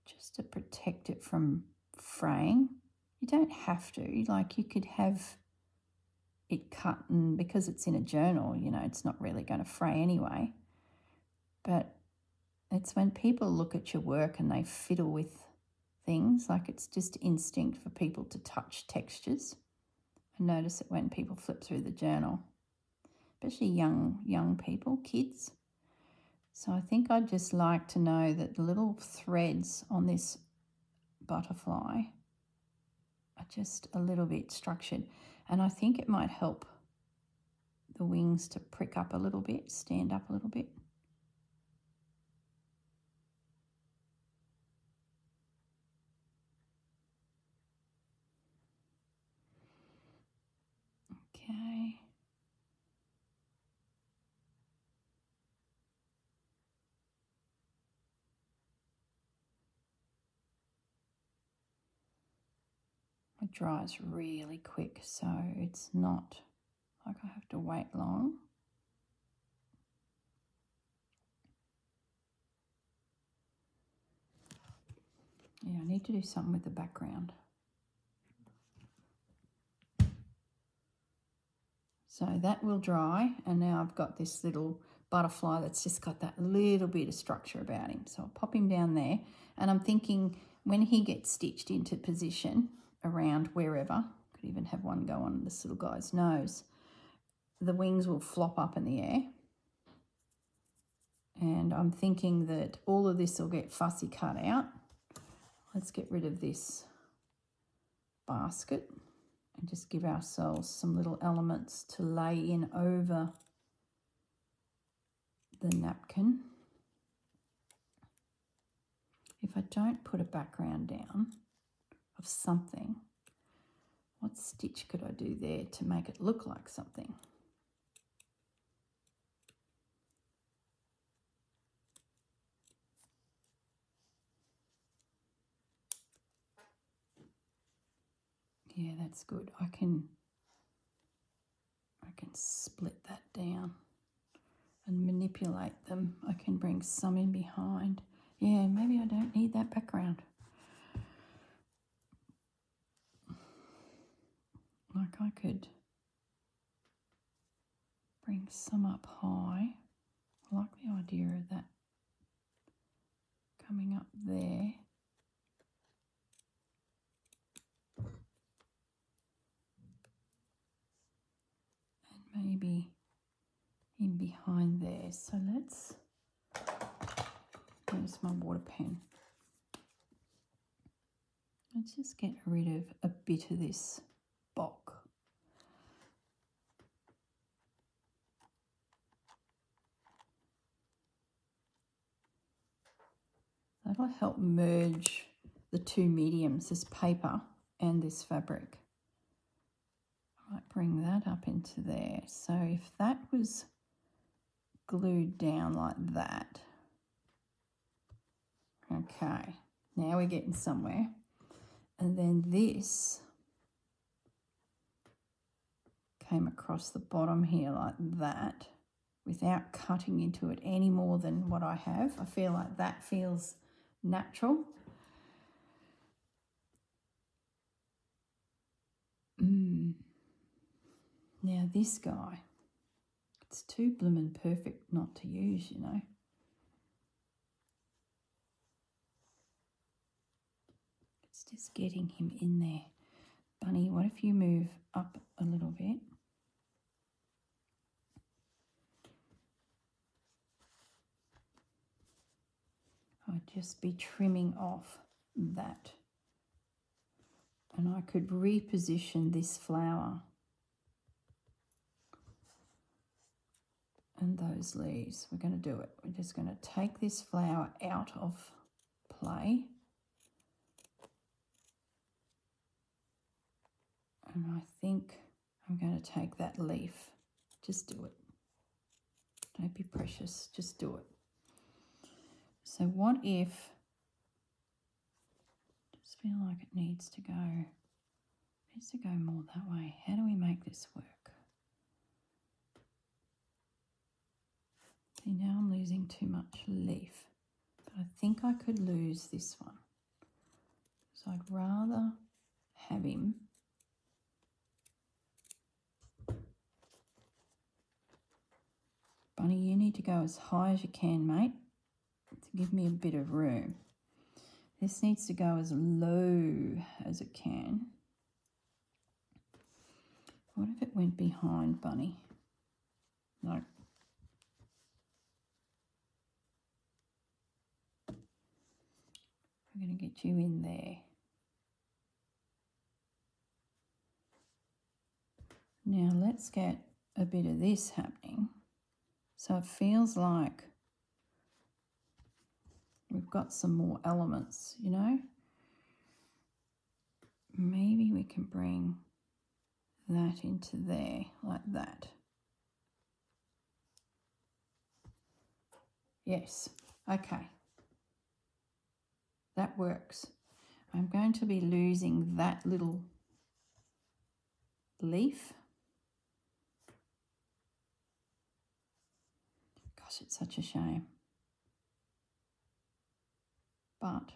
just to protect it from fraying. You don't have to, like you could have it cut, and because it's in a journal, you know, it's not really going to fray anyway. But it's when people look at your work and they fiddle with things, like it's just instinct for people to touch textures. I notice it when people flip through the journal, especially young people, kids. So I think I'd just like to know that the little threads on this butterfly are just a little bit structured, and I think it might help the wings to prick up a little bit, stand up a little bit. Okay. It dries really quick, so it's not like I have to wait long. Yeah, I need to do something with the background. So that will dry, and now I've got this little butterfly that's just got that little bit of structure about him. So I'll pop him down there, and I'm thinking when he gets stitched into position around wherever, could even have one go on this little guy's nose, the wings will flop up in the air. And I'm thinking that all of this will get fussy cut out. Let's get rid of this basket and just give ourselves some little elements to lay in over the napkin. If I don't put a background down of something, what stitch could I do there to make it look like something? Yeah, that's good. I can split that down and manipulate them. I can bring some in behind. Yeah, maybe I don't need that background. Like I could bring some up high. I like the idea of that coming up there. And maybe in behind there. So where's my water pen? Let's just get rid of a bit of this bulk. That'll help merge the two mediums, this paper and this fabric. I might bring that up into there. So if that was glued down like that, okay, now we're getting somewhere. And then this came across the bottom here like that without cutting into it any more than what I have. I feel like that feels natural. Now this guy, it's too bloomin' perfect not to use, you know. It's just getting him in there. Bunny, what if you move up a little bit? I'd just be trimming off that. And I could reposition this flower and those leaves. We're going to do it. We're just going to take this flower out of play. And I think I'm going to take that leaf. Just do it. Don't be precious. Just do it. So what if, I just feel like it needs to go more that way. How do we make this work? See, now I'm losing too much leaf, but I think I could lose this one. So I'd rather have him Bunny, you need to go as high as you can, mate, to give me a bit of room. This needs to go as low as it can. What if it went behind Bunny? No. We're going to get you in there. Now let's get a bit of this happening. So it feels like we've got some more elements, you know. Maybe we can bring that into there like that. Yes, okay. That works. I'm going to be losing that little leaf. Gosh, it's such a shame. But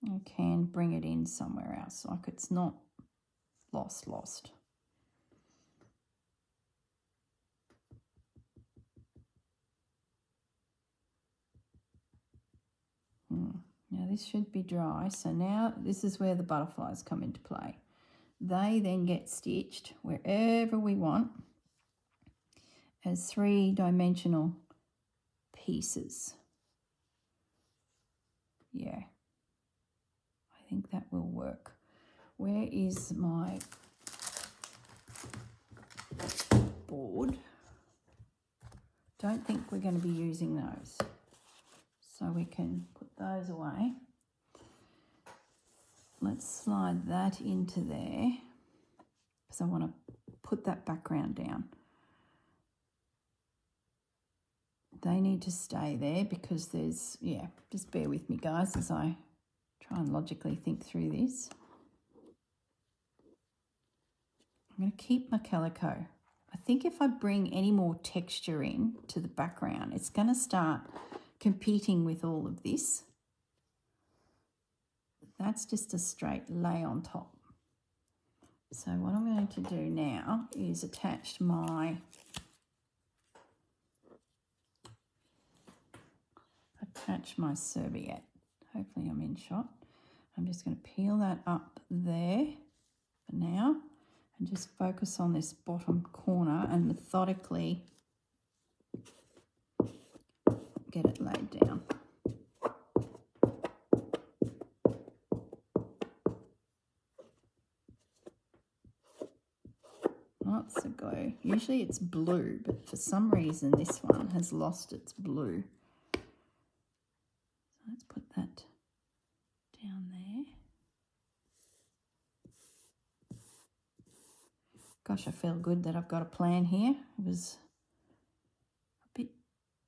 I can bring it in somewhere else, like it's not lost. Now this should be dry, so now this is where the butterflies come into play. They then get stitched wherever we want as 3-dimensional pieces. Yeah, I think that will work. Where is my board? Don't think we're going to be using those, so we can put those away. Let's slide that into there because I want to put that background down. They need to stay there because there's, yeah, just bear with me guys as I try and logically think through this. I'm going to keep my calico. I think if I bring any more texture in to the background, it's going to start competing with all of this. That's just a straight lay on top. So what I'm going to do now is attach my serviette. Hopefully I'm in shot. I'm just going to peel that up there for now and just focus on this bottom corner and methodically get it laid down. Lots of glue. Usually it's blue, but for some reason this one has lost its blue. So let's put that down there. Gosh, I feel good that I've got a plan here. It was a bit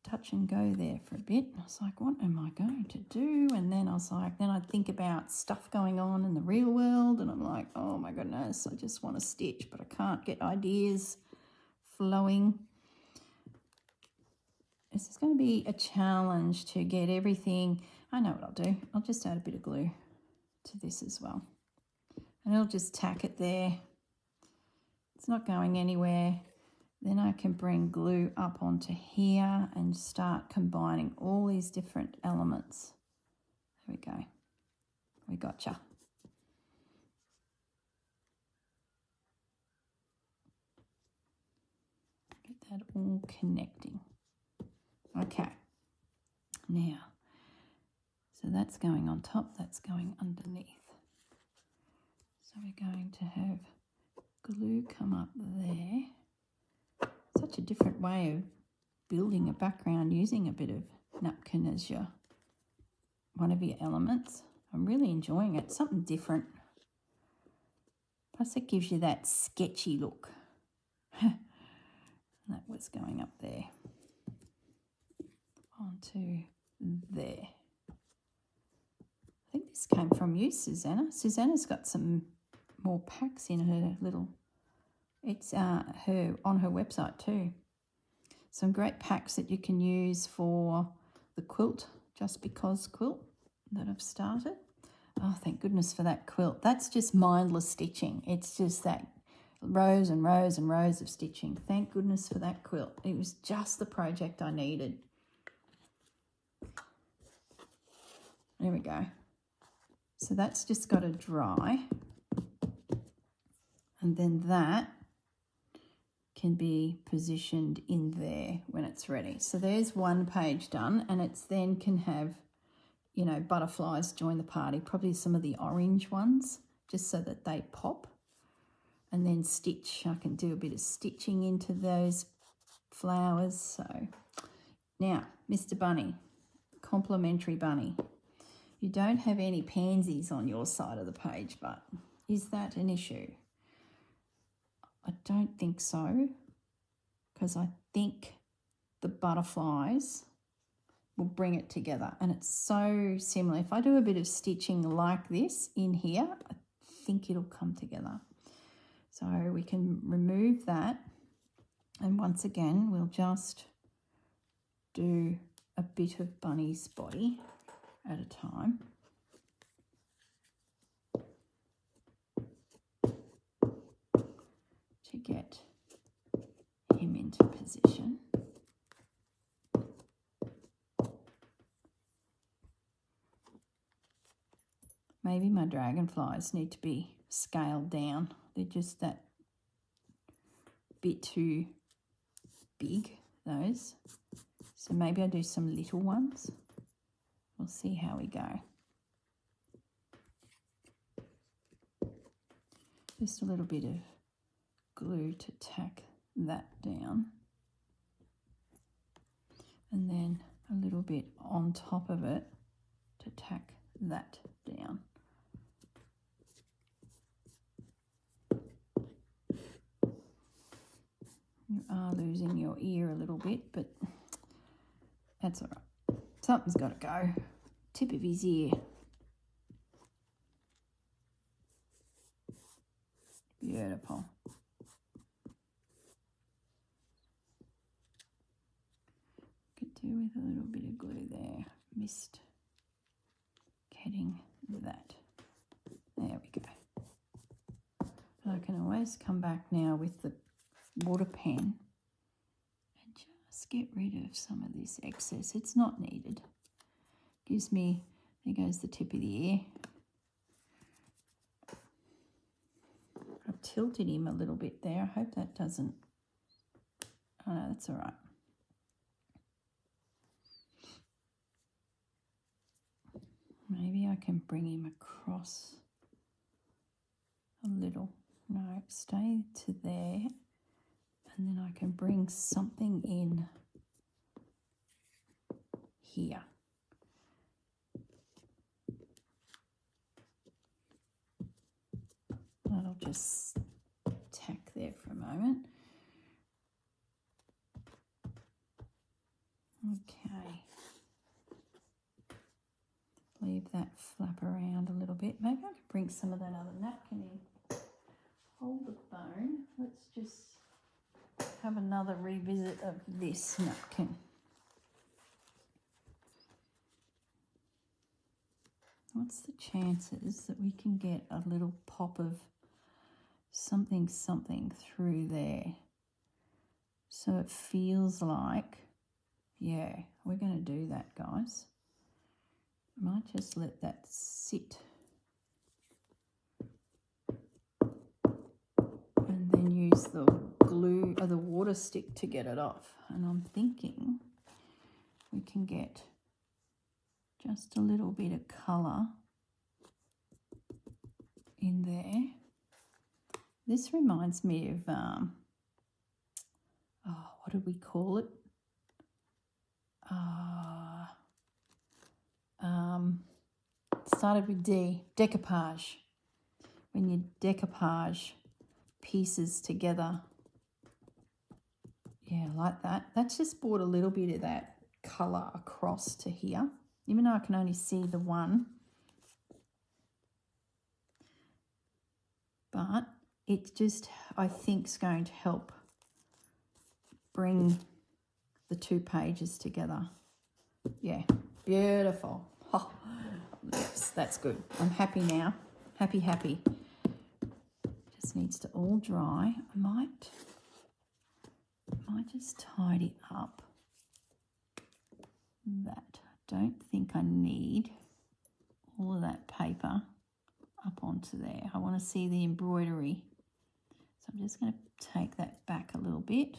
touch and go there for a bit. I was like, what am I going to do? And then I was like, then I'd think about stuff going on in the real world, and I'm like, oh my goodness, I just want to stitch, but I can't get ideas flowing. This is going to be a challenge to get everything. I know what I'll do. I'll just add a bit of glue to this as well. And I'll just tack it there. It's not going anywhere. Then I can bring glue up onto here and start combining all these different elements. There we go. We gotcha. Get that all connecting. Okay. Now, so that's going on top, that's going underneath. So we're going to have glue come up there. Such a different way of building a background using a bit of napkin as your one of your elements. I'm really enjoying it, something different. Plus it gives you that sketchy look. That was going up there onto there. I think this came from you, Susanna. Susanna's got some more packs in her little, it's her on her website too. Some great packs that you can use for the quilt, Just Because quilt that I've started. Oh, thank goodness for that quilt. That's just mindless stitching. It's just that rows and rows and rows of stitching. Thank goodness for that quilt. It was just the project I needed. There we go. So that's just got to dry. And then that can be positioned in there when it's ready. So there's one page done, and it's then can have you know, butterflies join the party, probably some of the orange ones, just so that they pop. And then stitch, I can do a bit of stitching into those flowers. So now, Mr. Bunny, complimentary bunny. You don't have any pansies on your side of the page, but is that an issue? I don't think so, because I think the butterflies will bring it together, and it's so similar. If I do a bit of stitching like this in here, I think it'll come together. So we can remove that, and once again we'll just do a bit of Bunny's body at a time. To get him into position. Maybe my dragonflies need to be scaled down. They're just that bit too big, those. So maybe I do some little ones. We'll see how we go. Just a little bit of glue to tack that down. And then a little bit on top of it to tack that down. You are losing your ear a little bit, but that's all right. Something's got to go. Tip of his ear. Beautiful. Could do with a little bit of glue there. Missed getting that. There we go. And I can always come back now with the water pen and just get rid of some of this excess. It's not needed. Gives me, there goes the tip of the ear. I've tilted him a little bit there. I hope that doesn't, oh no, that's all right. Maybe I can bring him across a little. No, stay to there. And then I can bring something in here. That'll just tack there for a moment. Okay. Leave that flap around a little bit. Maybe I could bring some of that other napkin in. Hold the phone. Let's just have another revisit of this napkin. What's the chances that we can get a little pop of something through there? So it feels like, yeah, we're going to do that, guys. I might just let that sit. And then use the glue or the water stick to get it off. And I'm thinking we can get just a little bit of colour in there. This reminds me of, what did we call it? Started with D, decoupage. When you decoupage pieces together. Yeah, like that. That's just brought a little bit of that colour across to here, even though I can only see the one. But it just, I think, is going to help bring the two pages together. Yeah, beautiful. Oh, yes, that's good. I'm happy now. Happy. Just needs to all dry. I might just tidy up that. I don't think I need all of that paper up onto there. I want to see the embroidery. So I'm just going to take that back a little bit.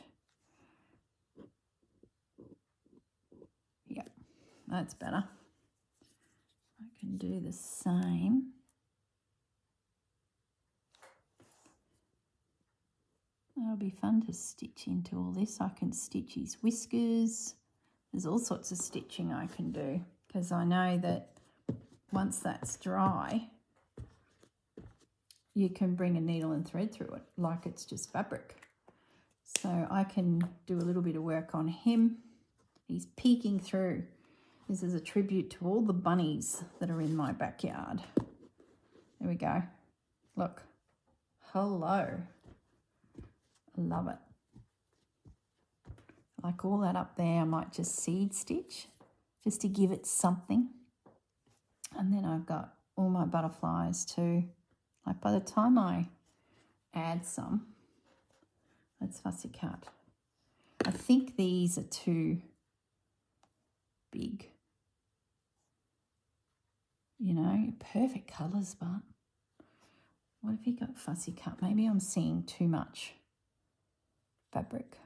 Yep, that's better. can do the same. That'll be fun to stitch into all this. I can stitch his whiskers. There's all sorts of stitching I can do because I know that once that's dry, you can bring a needle and thread through it like it's just fabric. So I can do a little bit of work on him. He's peeking through. This is a tribute to all the bunnies that are in my backyard. There we go. Look. Hello. I love it. Like all that up there, I might just seed stitch just to give it something. And then I've got all my butterflies too. Like by the time I add some, let's fussy cut. I think these are too big. You know, perfect colours, but what have you got fussy cut? Maybe I'm seeing too much fabric.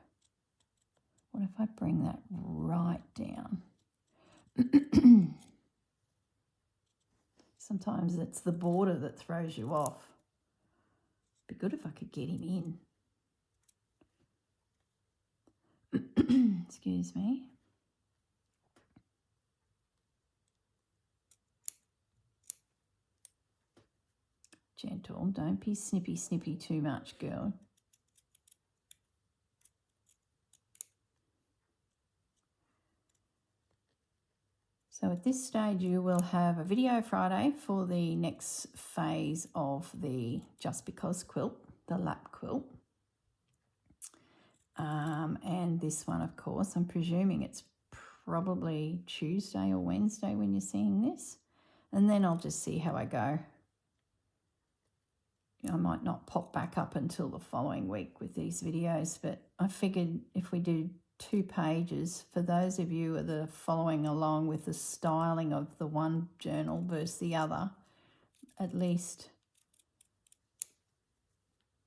What if I bring that right down? Sometimes it's the border that throws you off. Be good if I could get him in. Excuse me. Gentle, don't be snippy too much, girl. So at this stage you will have a video Friday for the next phase of the Just Because quilt, the lap quilt. And this one, of course, I'm presuming it's probably Tuesday or Wednesday when you're seeing this. And then I'll just see how I go. I might not pop back up until the following week with these videos, but I figured if we do 2 pages, for those of you that are following along with the styling of the one journal versus the other, at least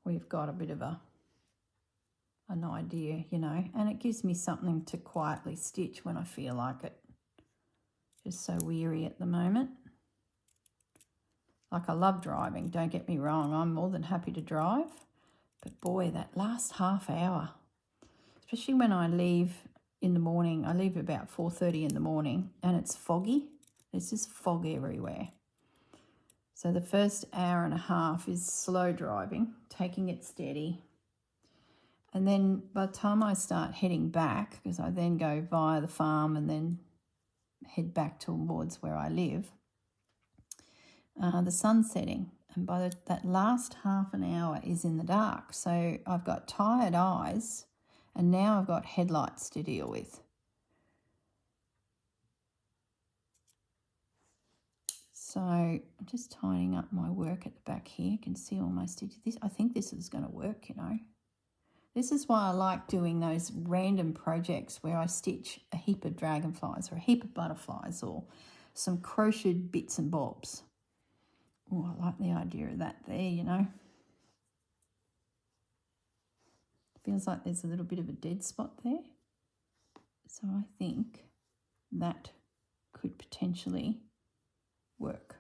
we've got a bit of an idea, you know, and it gives me something to quietly stitch when I feel like it. Just so weary at the moment. Like, I love driving, don't get me wrong, I'm more than happy to drive, but boy, that last half hour, especially when I leave in the morning, I leave about 4:30 in the morning and it's foggy. There's just fog everywhere. So the first hour and a half is slow driving, taking it steady. And then by the time I start heading back, because I then go via the farm and then head back towards where I live, the sun's setting. And by that last half an hour is in the dark. So I've got tired eyes and now I've got headlights to deal with. So I'm just tidying up my work at the back here. You can see all my stitches. I think this is going to work, you know. This is why I like doing those random projects where I stitch a heap of dragonflies or a heap of butterflies or some crocheted bits and bobs. Oh, I like the idea of that there, you know. Feels like there's a little bit of a dead spot there. So I think that could potentially work.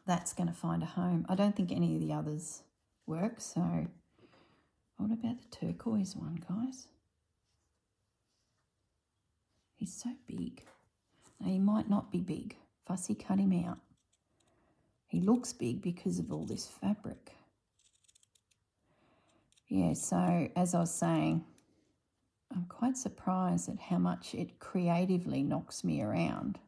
That's going to find a home. I don't think any of the others work, so what about the turquoise one, guys? He's so big. Now, he might not be big. Fussy cut him out. He looks big because of all this fabric. Yeah, so as I was saying, I'm quite surprised at how much it creatively knocks me around.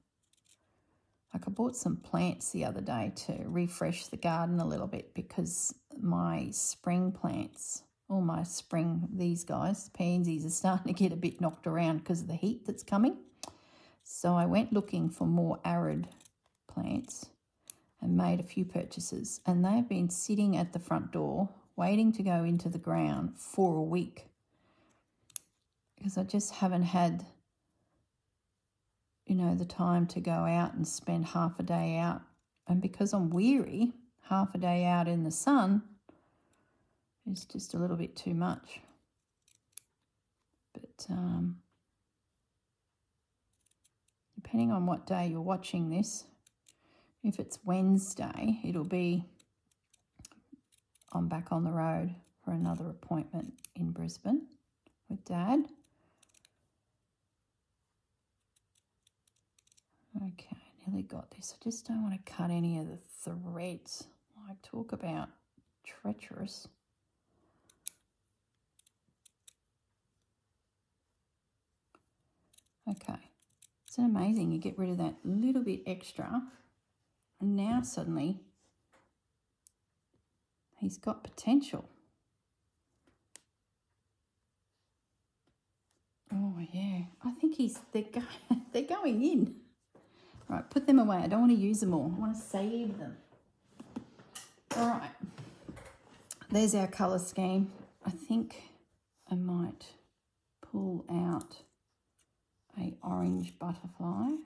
Like, I bought some plants the other day to refresh the garden a little bit because my spring plants, all my spring, these guys, pansies, are starting to get a bit knocked around because of the heat that's coming. So I went looking for more arid plants and made a few purchases. And they've been sitting at the front door waiting to go into the ground for a week because I just haven't had, you know, the time to go out and spend half a day out. And because I'm weary, half a day out in the sun is just a little bit too much. But depending on what day you're watching this. If it's Wednesday, it'll be I'm back on the road for another appointment in Brisbane with Dad. Okay, nearly got this. I just don't want to cut any of the threads. Like, talk about treacherous. Okay, isn't it amazing? You get rid of that little bit extra, and now suddenly he's got potential. Oh yeah, I think they're going in. All right, put them away. I don't want to use them all. I want to save them. All right, there's our colour scheme. I think I might pull out a orange butterfly.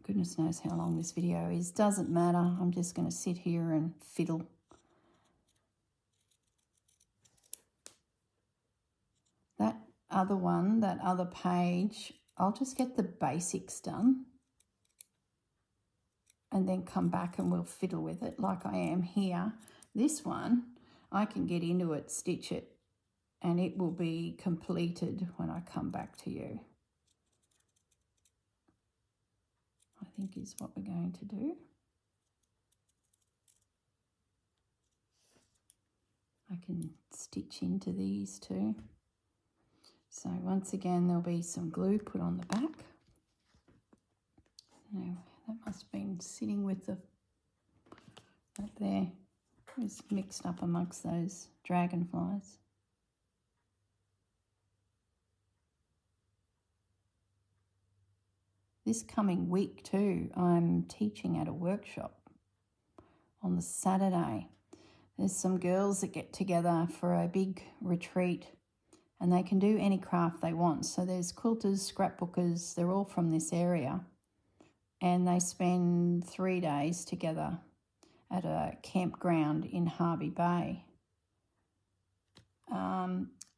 Goodness knows how long this video is. Doesn't matter. I'm just going to sit here and fiddle. That other one, that other page, I'll just get the basics done and then come back and we'll fiddle with it like I am here. This one, I can get into it, stitch it, and it will be completed when I come back to you, I think is what we're going to do. I can stitch into these too. So once again, there'll be some glue put on the back. Now, that must have been sitting with the, right there. It's mixed up amongst those dragonflies. This coming week too, I'm teaching at a workshop on the Saturday. There's some girls that get together for a big retreat and they can do any craft they want. So there's quilters, scrapbookers, they're all from this area. And they spend 3 days together at a campground in Hervey Bay.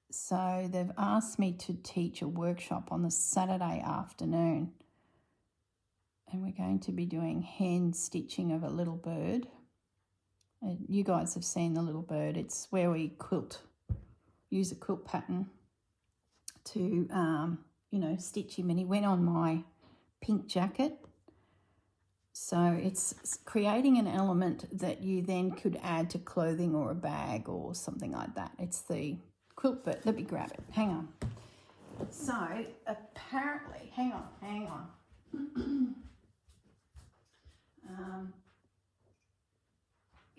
So they've asked me to teach a workshop on the Saturday afternoon. And we're going to be doing hand stitching of a little bird. You guys have seen the little bird. It's where we quilt, use a quilt pattern to, stitch him. And he went on my pink jacket. So it's creating an element that you then could add to clothing or a bag or something like that. It's the quilt bird. Let me grab it. Hang on. So apparently, hang on.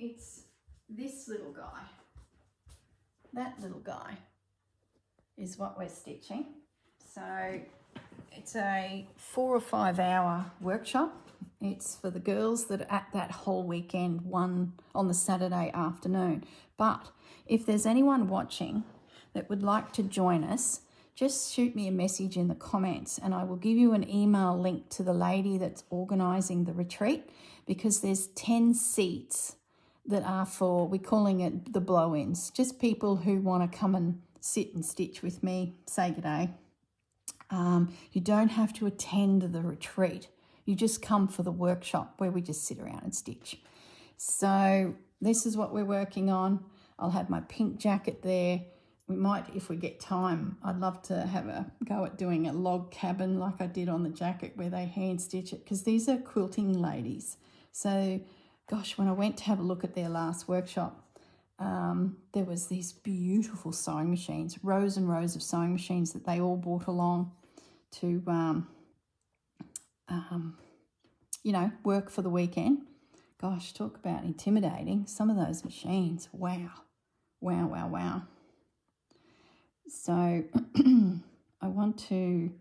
It's this little guy. That little guy is what we're stitching. So it's a 4 or 5 hour workshop. It's for the girls that are at that whole weekend, one on the Saturday afternoon. But if there's anyone watching that would like to join us, just shoot me a message in the comments and I will give you an email link to the lady that's organising the retreat, because there's 10 seats that are for, we're calling it the blow-ins, just people who want to come and sit and stitch with me, say good day. You don't have to attend the retreat. You just come for the workshop where we just sit around and stitch. So this is what we're working on. I'll have my pink jacket there. We might, if we get time, I'd love to have a go at doing a log cabin like I did on the jacket where they hand stitch it, because these are quilting ladies. So, gosh, when I went to have a look at their last workshop, there was these beautiful sewing machines, rows and rows of sewing machines that they all brought along to, work for the weekend. Gosh, talk about intimidating. Some of those machines, wow. So I want to,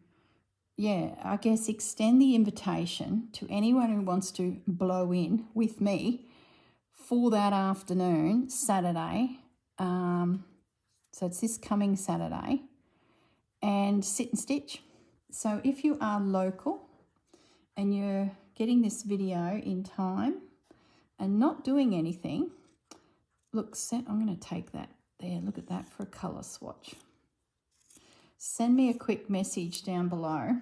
I guess extend the invitation to anyone who wants to blow in with me for that afternoon, Saturday. So it's this coming Saturday, and sit and stitch. So if you are local and you're getting this video in time and not doing anything, look, I'm going to take that there. Look at that for a colour swatch. Send me a quick message down below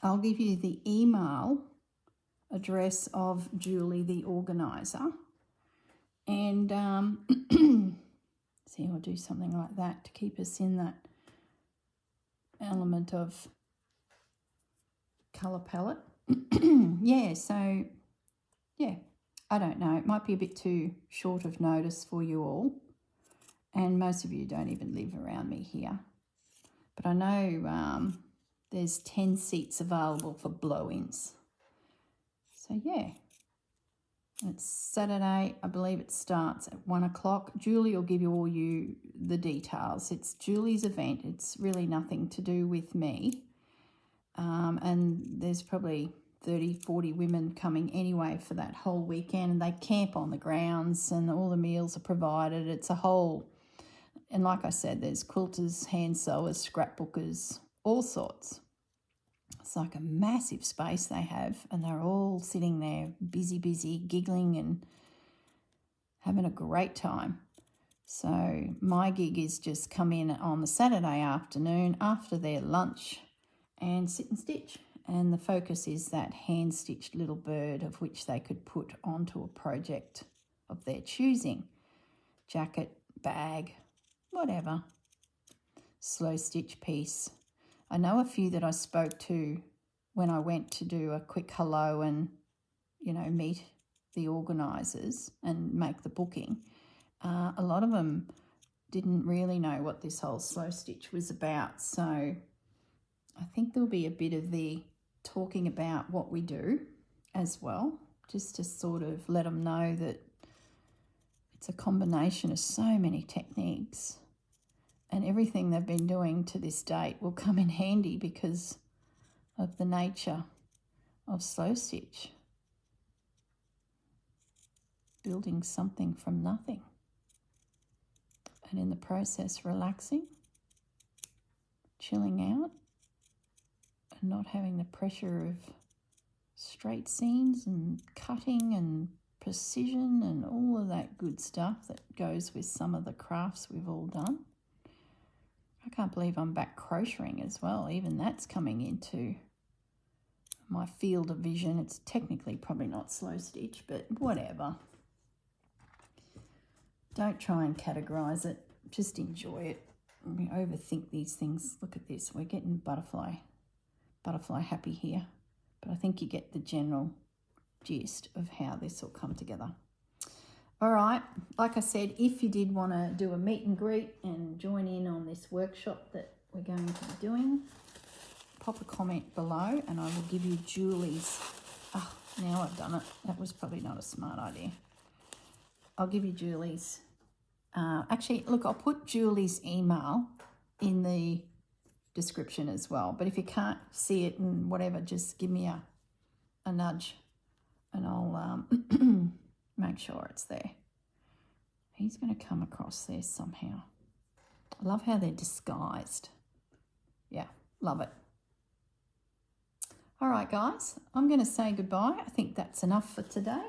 I'll give you the email address of Julie, the organiser. And see, I'll do something like that to keep us in that element of colour palette. Yeah, so, yeah, I don't know. It might be a bit too short of notice for you all. And most of you don't even live around me here. But I know there's 10 seats available for blow-ins. So, yeah. It's Saturday. I believe it starts at 1 o'clock. Julie will give you the details. It's Julie's event. It's really nothing to do with me. And there's probably 30, 40 women coming anyway for that whole weekend. And they camp on the grounds and all the meals are provided. It's a whole... And like I said, there's quilters, hand sewers, scrapbookers, all sorts. It's like a massive space they have, and they're all sitting there busy, giggling and having a great time. So my gig is just come in on the Saturday afternoon after their lunch and sit and stitch. And the focus is that hand-stitched little bird of which they could put onto a project of their choosing. Jacket, bag, whatever. Slow stitch piece. I know a few that I spoke to when I went to do a quick hello and, you know, meet the organisers and make the booking. A lot of them didn't really know what this whole slow stitch was about. So I think there'll be a bit of the talking about what we do as well, just to sort of let them know that it's a combination of so many techniques, and everything they've been doing to this date will come in handy because of the nature of slow stitch. Building something from nothing. And in the process, relaxing, chilling out, and not having the pressure of straight seams and cutting and precision and all of that good stuff that goes with some of the crafts we've all done. I can't believe I'm back crocheting as well. Even that's coming into my field of vision. It's technically probably not slow stitch, but whatever. Don't try and categorise it. Just enjoy it. We overthink these things. Look at this. We're getting butterfly happy here. But I think you get the general gist of how this will come together. All right, like I said, if you did want to do a meet and greet and join in on this workshop that we're going to be doing, pop a comment below and I will give you Julie's. Oh, now I've done it. That was probably not a smart idea. I'll give you Julie's. Actually, look, I'll put Julie's email in the description as well. But if you can't see it and whatever, just give me a nudge and I'll make sure it's there. He's going to come across there somehow. I love how they're disguised. Yeah, love it. All right, guys, I'm going to say goodbye. I think that's enough for today.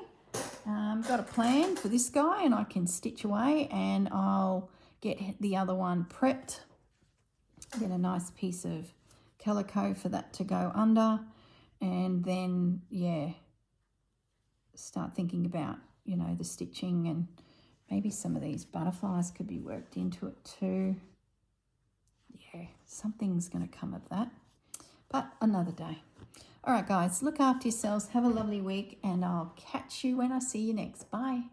Got a plan for this guy and I can stitch away and I'll get the other one prepped. Get a nice piece of calico for that to go under and then, yeah, start thinking about, you know, the stitching and maybe some of these butterflies could be worked into it too. Yeah, something's going to come of that, but another day. All right, guys, look after yourselves. Have a lovely week and I'll catch you when I see you next. Bye.